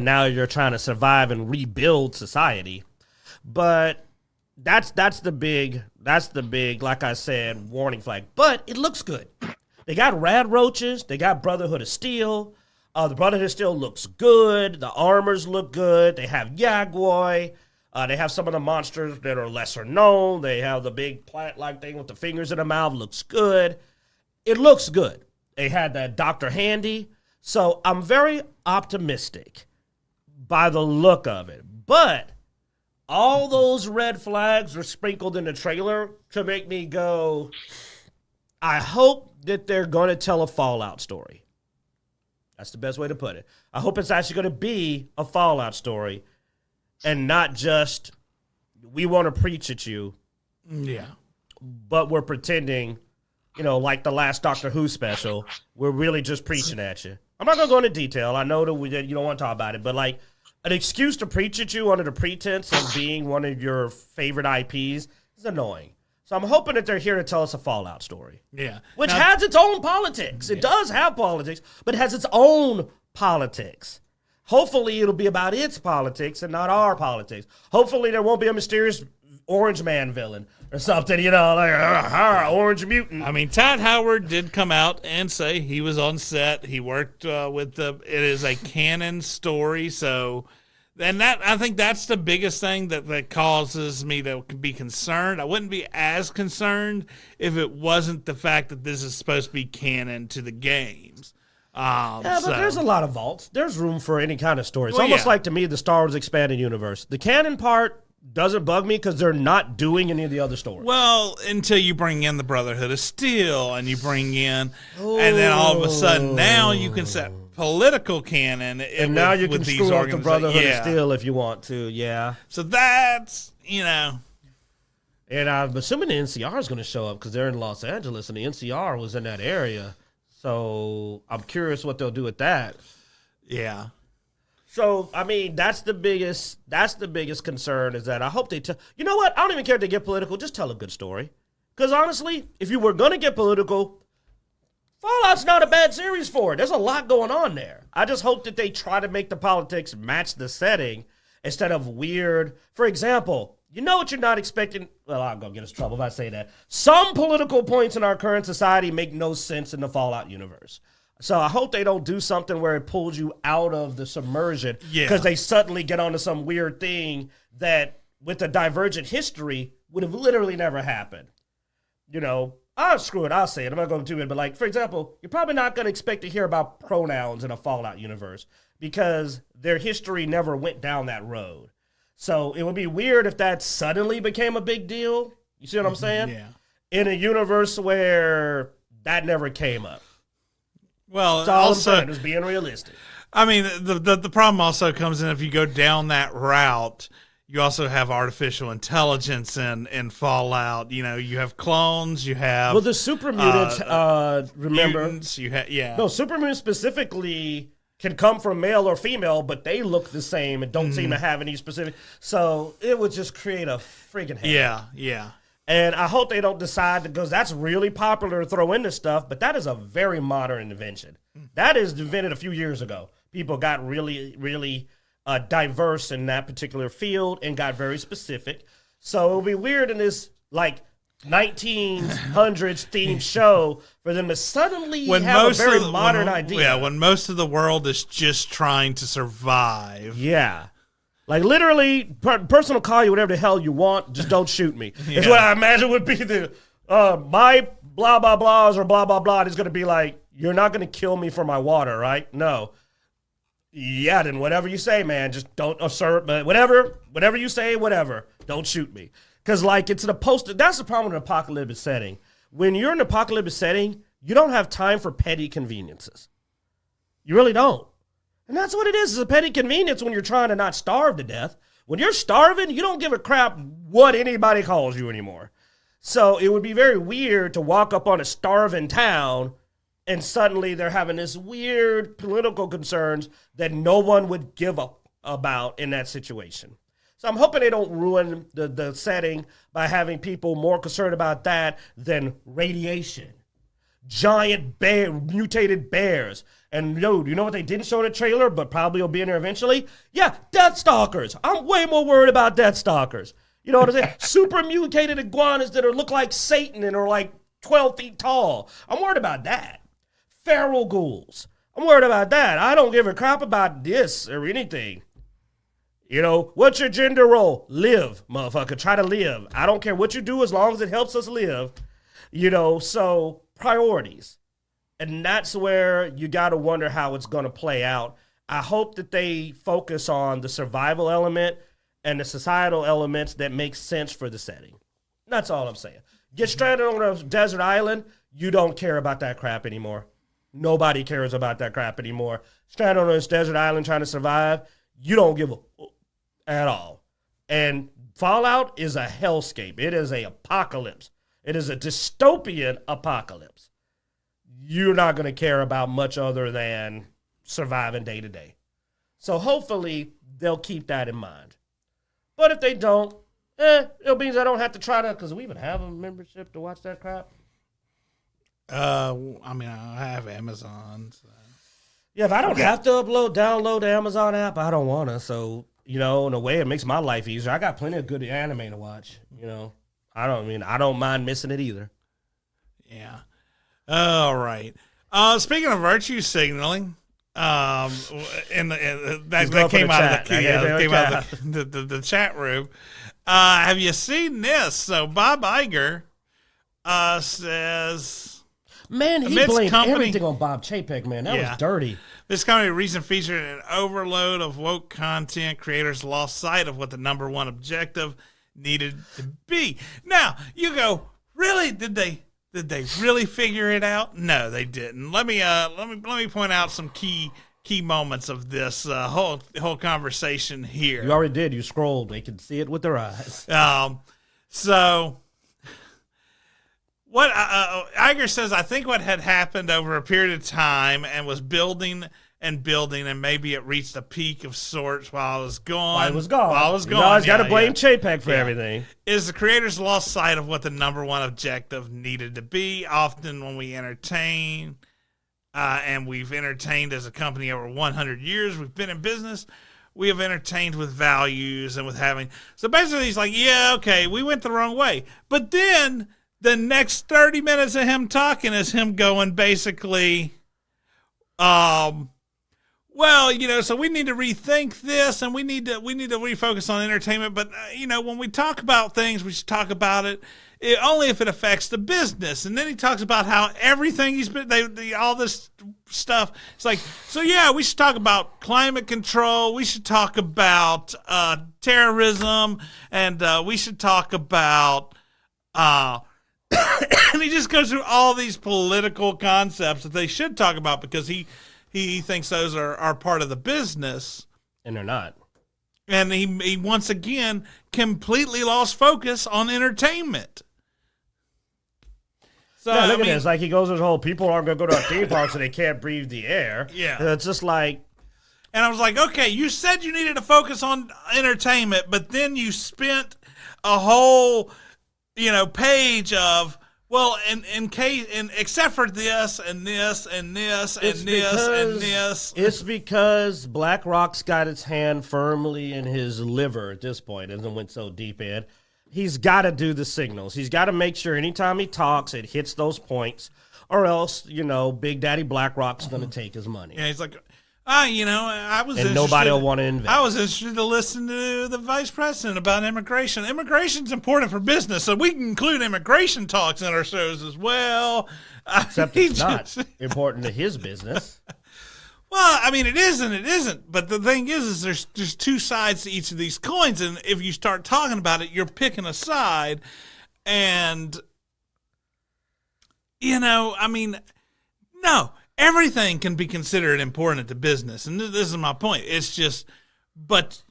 now you're trying to survive and rebuild society. But that's the big, like I said, warning flag. But it looks good. They got rad roaches. They got Brotherhood of Steel. The Brotherhood of Steel looks good. The armors look good. They have Yagwoi. They have some of the monsters that are lesser known. They have the big plant-like thing with the fingers in the mouth. Looks good. It looks good. They had that Dr. Handy. So I'm very optimistic by the look of it. But all those red flags were sprinkled in the trailer to make me go, I hope that they're going to tell a Fallout story. That's the best way to put it. I hope it's actually going to be a Fallout story and not just, we want to preach at you. Yeah. But we're pretending, like the last Doctor Who special, we're really just preaching at you. I'm not going to go into detail. I know that you don't want to talk about it, but an excuse to preach at you under the pretense of being one of your favorite IPs is annoying. So I'm hoping that they're here to tell us a Fallout story. Yeah. Which has its own politics. It does have politics, but it has its own politics. Hopefully it'll be about its politics and not our politics. Hopefully there won't be a mysterious Orange Man villain or something, Orange Mutant. I mean, Todd Howard did come out and say he was on set. He worked it is a canon story, so... And I think that's the biggest thing that causes me to be concerned. I wouldn't be as concerned if it wasn't the fact that this is supposed to be canon to the games. But there's a lot of vaults. There's room for any kind of story. It's almost like, to me, the Star Wars Expanded Universe. The canon part doesn't bug me because they're not doing any of the other stories. Well, until you bring in the Brotherhood of Steel and you bring in... And then all of a sudden, now you can say... political canon. And now you can screw up the Brotherhood of Steel if you want to, yeah. So that's, And I'm assuming the NCR is going to show up because they're in Los Angeles and the NCR was in that area. So I'm curious what they'll do with that. Yeah. So, I mean, that's the biggest concern is that I hope they you know what? I don't even care if they get political. Just tell a good story. Because honestly, if you were going to get political, Fallout's not a bad series for it. There's a lot going on there. I just hope that they try to make the politics match the setting instead of weird. For example, you know what you're not expecting? Well, I'm going to get us in trouble if I say that. Some political points in our current society make no sense in the Fallout universe. So I hope they don't do something where it pulls you out of the submersion because they suddenly get onto some weird thing that with a divergent history would have literally never happened. Screw it, I'll say it. I'm not going to do it. But like, for example, you're probably not going to expect to hear about pronouns in a Fallout universe because their history never went down that road. So it would be weird if that suddenly became a big deal. You see what I'm saying? Yeah. In a universe where that never came up. Well, that's all also, I'm saying is being realistic. I mean, the problem also comes in if you go down that route. You also have artificial intelligence in Fallout. You have clones. You have the super mutants. Remember, mutants, No, super mutants specifically can come from male or female, but they look the same and don't seem to have any specific. So it would just create a friggin' hell. Yeah. And I hope they don't decide because that's really popular to throw into stuff, but that is a very modern invention. That is invented a few years ago. People got really, really diverse in that particular field and got very specific. So it'll be weird in this like 1900s themed show for them to suddenly have a very modern idea. Yeah, when most of the world is just trying to survive. Yeah. Like literally, person will call you whatever the hell you want, just don't shoot me. It's what I imagine would be the, my blah, blah, blahs or blah, blah, blah is going to be like, you're not going to kill me for my water, right? No. Yeah, then whatever you say, man, just don't assert, but whatever you say, whatever, don't shoot me. Because like that's the problem with an apocalyptic setting. When you're in an apocalyptic setting, you don't have time for petty conveniences. You really don't. And that's what it is. It's a petty convenience when you're trying to not starve to death. When you're starving, you don't give a crap what anybody calls you anymore. So it would be very weird to walk up on a starving town and suddenly they're having this weird political concerns that no one would give up about in that situation. So I'm hoping they don't ruin the setting by having people more concerned about that than radiation. Giant mutated bears. And you know what they didn't show in the trailer, but probably will be in there eventually? Yeah, Deathstalkers. I'm way more worried about Deathstalkers. You know what I'm saying? Super mutated iguanas that look like Satan and are like 12 feet tall. I'm worried about that. Feral ghouls. I'm worried about that. I don't give a crap about this or anything. What's your gender role? Live, motherfucker. Try to live. I don't care what you do as long as it helps us live. So priorities. And that's where you got to wonder how it's going to play out. I hope that they focus on the survival element and the societal elements that make sense for the setting. That's all I'm saying. Get stranded on a desert island, you don't care about that crap anymore. Nobody cares about that crap anymore. Stranded on this desert island trying to survive, you don't give a at all. And Fallout is a hellscape. It is a apocalypse. It is a dystopian apocalypse. You're not going to care about much other than surviving day to day. So hopefully they'll keep that in mind. But if they don't, it means I don't have to try to, because we even have a membership to watch that crap. I have Amazon. So. Yeah, if I don't have to download the Amazon app, I don't want to. So, in a way, it makes my life easier. I got plenty of good anime to watch. I don't mind missing it either. Yeah. All right. Speaking of virtue signaling, that came out of the chat room. Have you seen this? So Bob Iger says, man, he blamed everything on Bob Chapek, man. That was dirty. This company recently featured an overload of woke content. Creators lost sight of what the number one objective needed to be. Now, you go, really? Did they really figure it out? No, they didn't. Let me point out some key key moments of this whole conversation here. You already did. You scrolled. They can see it with their eyes. So what Iger says, I think what had happened over a period of time and was building and building, and maybe it reached a peak of sorts while I was gone. While I was gone. You always got to blame Chapek for everything. Is the creators lost sight of what the number one objective needed to be? Often when we entertain, and we've entertained as a company over 100 years, we've been in business, we have entertained with values and with having. So basically, he's like, yeah, okay, we went the wrong way. But then the next 30 minutes of him talking is him going basically, well, so we need to rethink this, and we need to refocus on entertainment. But when we talk about things, we should talk about it only if it affects the business. And then he talks about how everything he's been, all this stuff. It's like, so yeah, we should talk about climate control. We should talk about terrorism, and we should talk about. And he just goes through all these political concepts that they should talk about because he thinks those are part of the business. And they're not. And he once again completely lost focus on entertainment. So yeah, look at this. Like he goes this whole people aren't going to go to our theme parks so they can't breathe the air. Yeah. And it's just like. And I was like, okay, you said you needed to focus on entertainment, but then you spent a whole, page of, well, except for this and this and this and this and this. It's because BlackRock's got its hand firmly in his liver at this point, and it went so deep in. He's got to do the signals. He's got to make sure anytime he talks, it hits those points, or else, Big Daddy BlackRock's going to take his money. Yeah, he's like, I was and nobody will want to invest. I was interested to listen to the vice president about immigration. Immigration's important for business, so we can include immigration talks in our shows as well. Except it's not important to his business. Well, I mean, it is and it isn't. But the thing is there's two sides to each of these coins, and if you start talking about it, you're picking a side. And, no. Everything can be considered important to business, and this is my point. It's just, but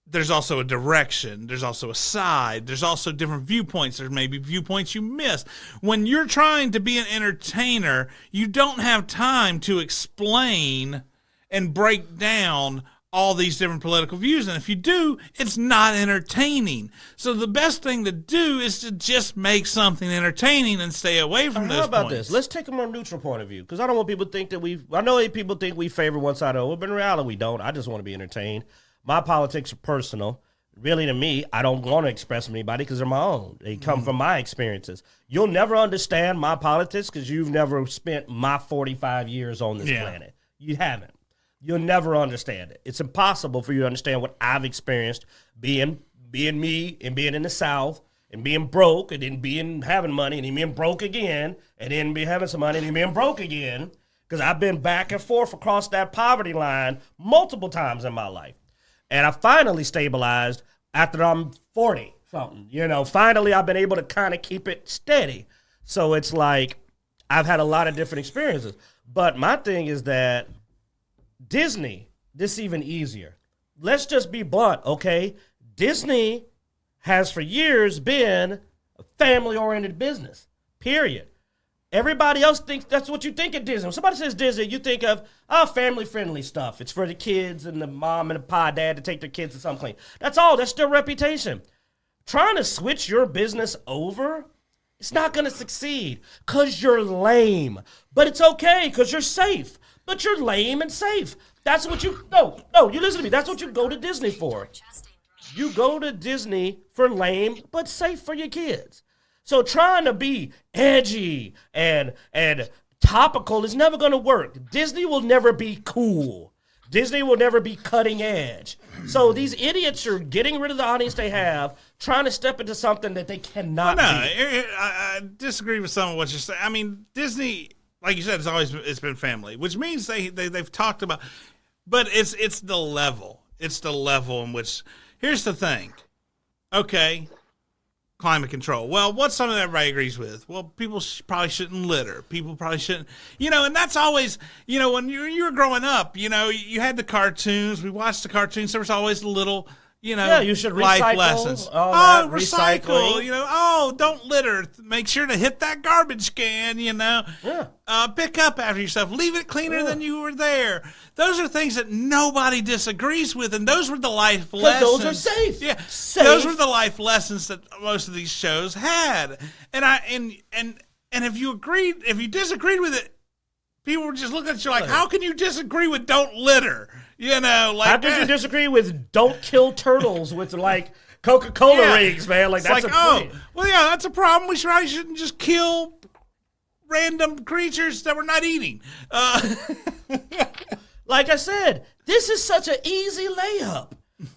there's also a direction. There's also a side. There's also different viewpoints. There's maybe viewpoints you miss. When you're trying to be an entertainer, you don't have time to explain and break down all these different political views. And if you do, it's not entertaining. So the best thing to do is to just make something entertaining and stay away from those points. How about points. this? Let's take a more neutral point of view, because I don't want people to think that I know people think we favor one side or the other, but in reality we don't. I just want to be entertained. My politics are personal. Really, to me, I don't want to express them to anybody because they're my own. They come from my experiences. You'll never understand my politics because you've never spent my 45 years on this planet. You haven't. You'll never understand it. It's impossible for you to understand what I've experienced being me and being in the South and being broke and then having money and then being broke again and then having some money and then being broke again, because I've been back and forth across that poverty line multiple times in my life. And I finally stabilized after I'm 40-something. Finally I've been able to kind of keep it steady. So it's like I've had a lot of different experiences. But my thing is that Disney, this is even easier. Let's just be blunt, okay? Disney has for years been a family-oriented business, period. Everybody else thinks that's what you think of Disney. When somebody says Disney, you think of family-friendly stuff. It's for the kids and the mom and the dad to take their kids to something. That's all. That's their reputation. Trying to switch your business over, it's not going to succeed because you're lame. But it's okay because you're safe. But you're lame and safe. That's what you you listen to me. That's what you go to Disney for. You go to Disney for lame but safe for your kids. So trying to be edgy and topical is never going to work. Disney will never be cool. Disney will never be cutting edge. So these idiots are getting rid of the audience they have, trying to step into something that they cannot be. I disagree with some of what you're saying. I mean, Disney, like you said, it's been family, which means they've talked about, but it's the level. It's the level in which, here's the thing. Okay, climate control. Well, what's something that everybody agrees with? Well, people probably shouldn't litter. People probably shouldn't, and that's always, when you were growing up, you had the cartoons. We watched the cartoons. There was always a little, you should life recycle, lessons. Recycle. Don't litter. Make sure to hit that garbage can, pick up after yourself. Leave it cleaner than you were there. Those are things that nobody disagrees with, and those were the life lessons. Those are safe. Yeah, safe. Those were the life lessons that most of these shows had. And if you disagreed with it, people were just looking at you like, how can you disagree with don't litter? How could you disagree with don't kill turtles with like Coca-Cola rings, man? Like that's that's a problem. We shouldn't just kill random creatures that we're not eating. Like I said, this is such an easy layup.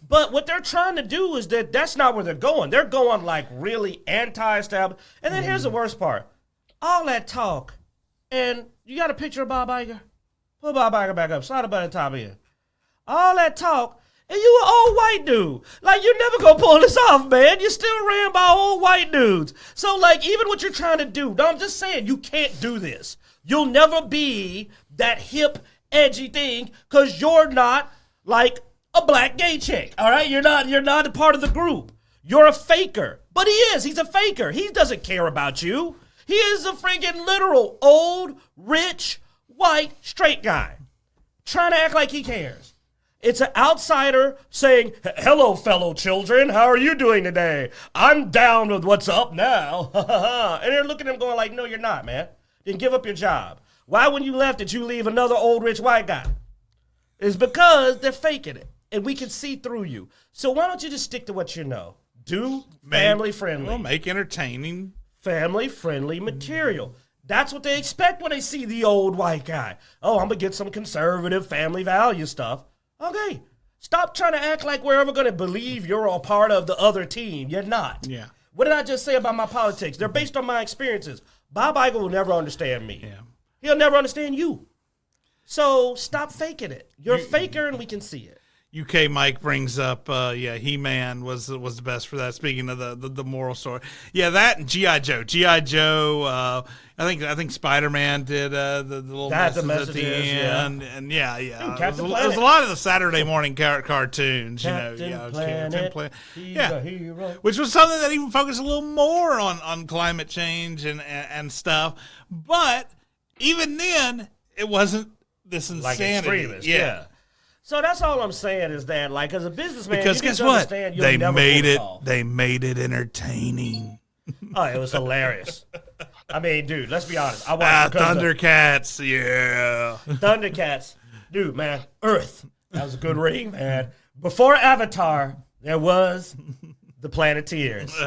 But what they're trying to do is that's not where they're going. They're going like really anti-establishment. And then here's the worst part. All that talk, and you got a picture of Bob Iger? Put Bob Iger back up. Slide it by the top of you. All that talk, and you an old white dude. Like, you're never going to pull this off, man. You're still ran by old white dudes. So, like, even what you're trying to do, I'm just saying, you can't do this. You'll never be that hip, edgy thing because you're not, like, a black gay chick, all right? You're not a part of the group. You're a faker. But he is. He's a faker. He doesn't care about you. He is a freaking literal old, rich, white, straight guy trying to act like he cares. It's an outsider saying, hello, fellow children. How are you doing today? I'm down with what's up now. And they're looking at him going like, no, you're not, man. Then give up your job. Why, when you left, did you leave another old rich white guy? It's because they're faking it. And we can see through you. So why don't you just stick to what you know? Do family-friendly. Well, make entertaining. Family-friendly material. That's what they expect when they see the old white guy. Oh, I'm going to get some conservative family value stuff. Okay, stop trying to act like we're ever going to believe you're a part of the other team. You're not. Yeah. What did I just say about my politics? They're based on my experiences. Bob Iger will never understand me. Yeah. He'll never understand you. So stop faking it. You're a faker and we can see it. UK Mike brings up, He-Man was the best for that. Speaking of the moral story, that and GI Joe. GI Joe. I think Spider-Man did the little messages at the end, and it was a lot of the Saturday morning cartoons. Captain Planet, he's a hero. Which was something that even focused a little more on climate change and stuff. But even then, it wasn't this insanity. Like extremist, yeah. So that's all I'm saying is that, like, as a businessman, because you guess what? They made it entertaining. Oh, it was hilarious. I mean, dude, let's be honest. I watched Thundercats, yeah. Thundercats, dude, man. Earth, that was a good ring, man. Before Avatar, there was the Planeteers.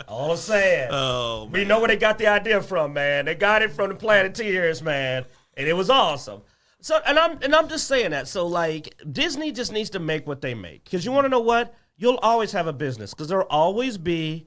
All I'm saying. Oh, man. We know where they got the idea from, man. They got it from the Planeteers, man, and it was awesome. So, and I'm just saying that. So, like, Disney just needs to make what they make. Because you want to know what? You'll always have a business. Because there'll always be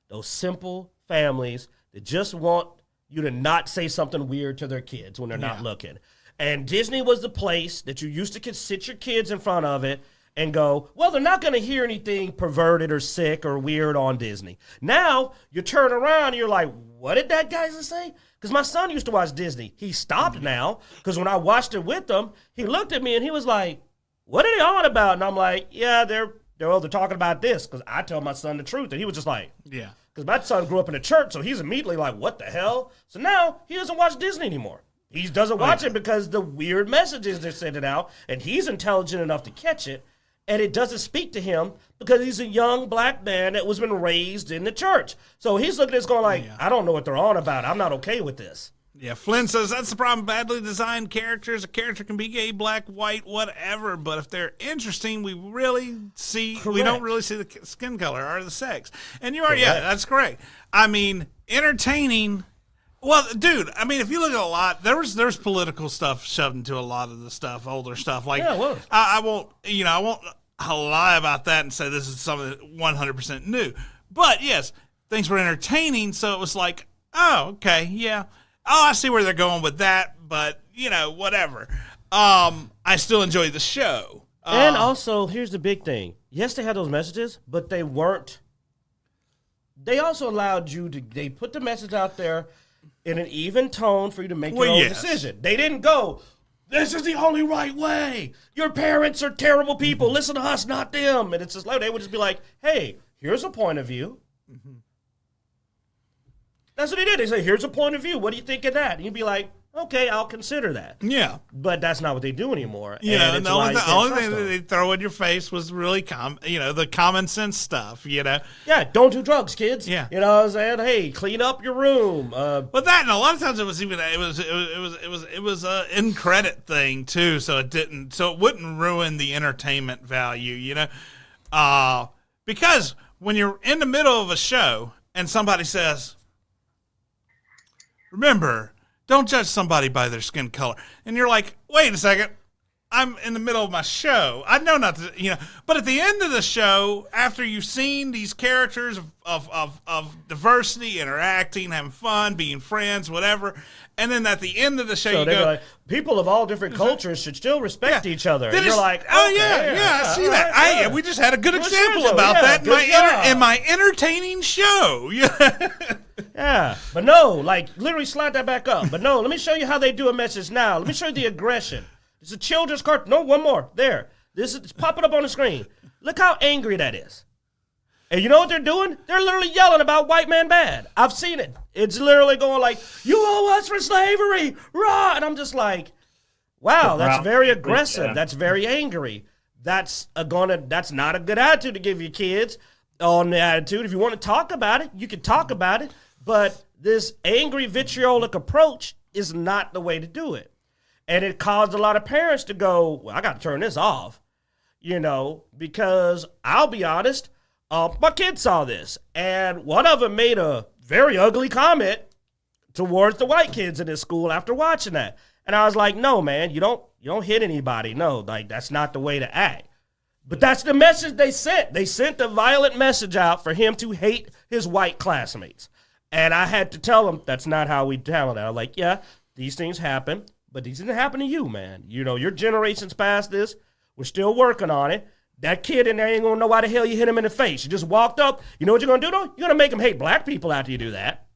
those simple families that just want you to not say something weird to their kids when they're not looking. And Disney was the place that you used to sit your kids in front of it and go, well, they're not going to hear anything perverted or sick or weird on Disney. Now, you turn around and you're like, what did that guy say? Because my son used to watch Disney. He stopped now because when I watched it with him, he looked at me and he was like, what are they on about? And I'm like, yeah, they're talking about this because I tell my son the truth. And he was just like, yeah. Because my son grew up in the church, so he's immediately like, what the hell? So now he doesn't watch Disney anymore. He doesn't watch it because the weird messages they're sending out, and he's intelligent enough to catch it, and it doesn't speak to him because he's a young black man that was been raised in the church. So he's looking at this going like, I don't know what they're on about. I'm not okay with this. Yeah, Flynn says that's the problem. Badly designed characters. A character can be gay, black, white, whatever. But if they're interesting, we don't really see the skin color or the sex. And you are, that's correct. I mean, entertaining. Well, dude, I mean, if you look at a lot, there's political stuff shoved into a lot of the stuff, older stuff. Like, I won't lie about that and say this is something 100% new. But yes, things were entertaining, so it was like, oh, okay, yeah. Oh, I see where they're going with that, but, whatever. I still enjoy the show. And also, here's the big thing. Yes, they had those messages, but they they also allowed you to, they put the message out there in an even tone for you to make your own decision. They didn't go, this is the only right way. Your parents are terrible people. Listen to us, not them. And it's just like, they would just be like, hey, here's a point of view. That's what they did. They say, here's a point of view. What do you think of that? And you'd be like, okay, I'll consider that. Yeah. But that's not what they do anymore. Yeah, and the only thing that they throw in your face was really, the common sense stuff, Yeah, don't do drugs, kids. Yeah. You know what I'm saying? Hey, clean up your room. But that, and a lot of times it was an in credit thing too, so it wouldn't ruin the entertainment value, because when you're in the middle of a show and somebody says, remember, don't judge somebody by their skin color. And you're like, wait a second. I'm in the middle of my show. I know not to, But at the end of the show, after you've seen these characters of diversity, interacting, having fun, being friends, whatever, and then at the end of the show, so you go, like, people of all different cultures should still respect each other. And you're like, oh, yeah, I see that. Right, we just had a good example about that in my entertaining show. Yeah, but no, like, literally slide that back up. But no, let me show you how they do a message now. Let me show you the aggression. It's a children's cartoon. No, one more. There. It's popping up on the screen. Look how angry that is. And you know what they're doing? They're literally yelling about white man bad. I've seen it. It's literally going like, you owe us for slavery. Rah! And I'm just like, wow, that's very aggressive. Yeah. That's very angry. That's not a good attitude to give your kids on the attitude. If you want to talk about it, you can talk about it. But this angry, vitriolic approach is not the way to do it. And it caused a lot of parents to go, well, I got to turn this off, because I'll be honest, my kids saw this. And one of them made a very ugly comment towards the white kids in this school after watching that. And I was like, no, man, you don't hit anybody. No, like, that's not the way to act. But that's the message they sent. They sent a violent message out for him to hate his white classmates. And I had to tell him that's not how we tell it. I was like, yeah, these things happen, but these didn't happen to you, man. Your generation's past this. We're still working on it. That kid in there ain't going to know why the hell you hit him in the face. You just walked up. You know what you're going to do, though? You're going to make him hate black people after you do that.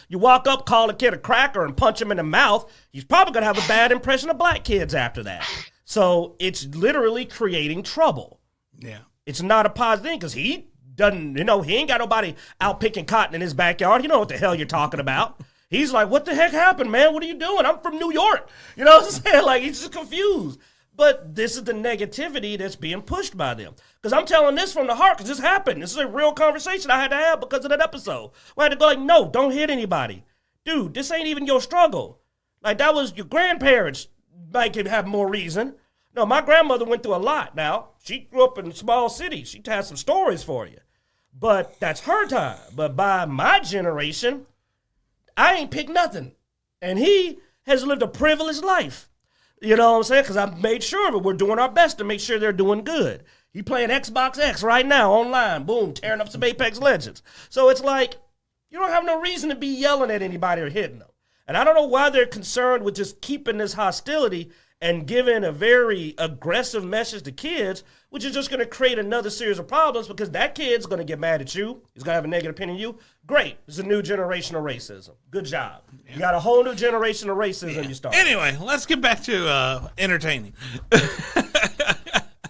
You walk up, call a kid a cracker, and punch him in the mouth. He's probably going to have a bad impression of black kids after that. So it's literally creating trouble. Yeah. It's not a positive thing because he doesn't, he ain't got nobody out picking cotton in his backyard. You know what the hell you're talking about. He's like, what the heck happened, man? What are you doing? I'm from New York. You know what I'm saying? Like, he's just confused. But this is the negativity that's being pushed by them. Because I'm telling this from the heart because this happened. This is a real conversation I had to have because of that episode. Where I had to go like, no, don't hit anybody. Dude, this ain't even your struggle. Like, that was your grandparents might have more reason. No, my grandmother went through a lot now. She grew up in a small city. She has some stories for you. But that's her time. But by my generation, I ain't picked nothing. And he has lived a privileged life. You know what I'm saying? Because I've made sure of it. We're doing our best to make sure they're doing good. He playing Xbox X right now online. Boom, tearing up some Apex Legends. So it's like, you don't have no reason to be yelling at anybody or hitting them. And I don't know why they're concerned with just keeping this hostility and giving a very aggressive message to kids, which is just going to create another series of problems because that kid's going to get mad at you. He's going to have a negative opinion of you. Great. It's a new generation of racism. Good job. Yeah. You got a whole new generation of racism you start. Anyway, let's get back to entertaining.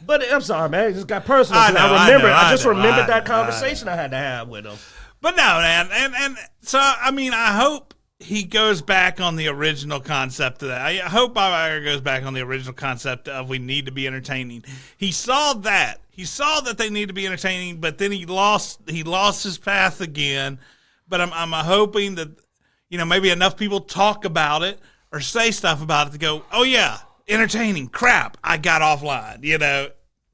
But I'm sorry, man. It just got personal. I just remembered that conversation I had to have with him. But no, man. And so, I mean, I hope he goes back on the original concept of that. I hope Bob Iger goes back on the original concept of we need to be entertaining. He saw that. He saw that they need to be entertaining, but then he lost his path again. But I'm hoping that, maybe enough people talk about it or say stuff about it to go, oh yeah, entertaining, crap, I got offline,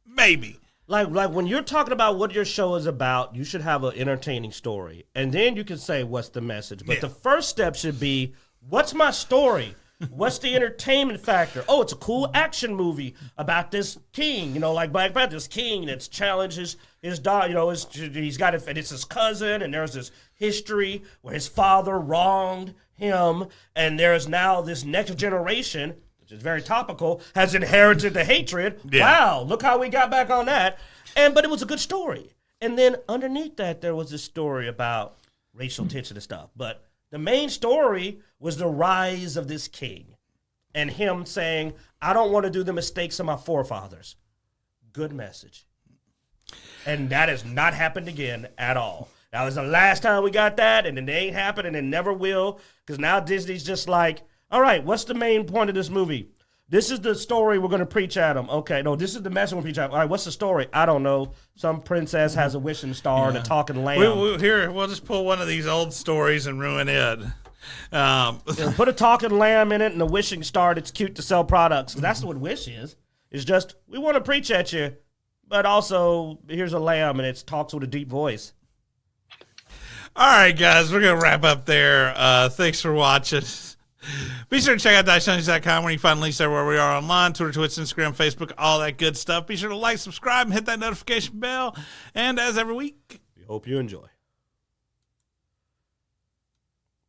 maybe. Like when you're talking about what your show is about, you should have an entertaining story. And then you can say, what's the message? But the first step should be, what's my story? What's the entertainment factor? Oh, it's a cool action movie about this king, like Black Panther, this king that's challenges his dog, he's got it, and it's his cousin, and there's this history where his father wronged him, and there's now this next generation, which is very topical, has inherited the hatred. Yeah. Wow, look how we got back on that. But it was a good story. And then underneath that, there was this story about racial tension and stuff. But the main story was the rise of this king and him saying, I don't want to do the mistakes of my forefathers. Good message. And that has not happened again at all. That was the last time we got that, and it ain't happened, and it never will, because now Disney's just like, all right, what's the main point of this movie? This is the story we're going to preach at them. Okay, no, this is the message we're going to preach at them. All right, what's the story? I don't know. Some princess has a wishing star and a talking lamb. We'll just pull one of these old stories and ruin it. Put a talking lamb in it and a wishing star that's cute to sell products. That's what Wish is. It's just, we want to preach at you, but also, here's a lamb and it talks with a deep voice. All right, guys, we're going to wrap up there. Thanks for watching. Be sure to check out Dicejunkies.com where you can find links everywhere we are online, Twitter, Twitch, Instagram, Facebook, all that good stuff. Be sure to like, subscribe, and hit that notification bell. And as every week, we hope you enjoy.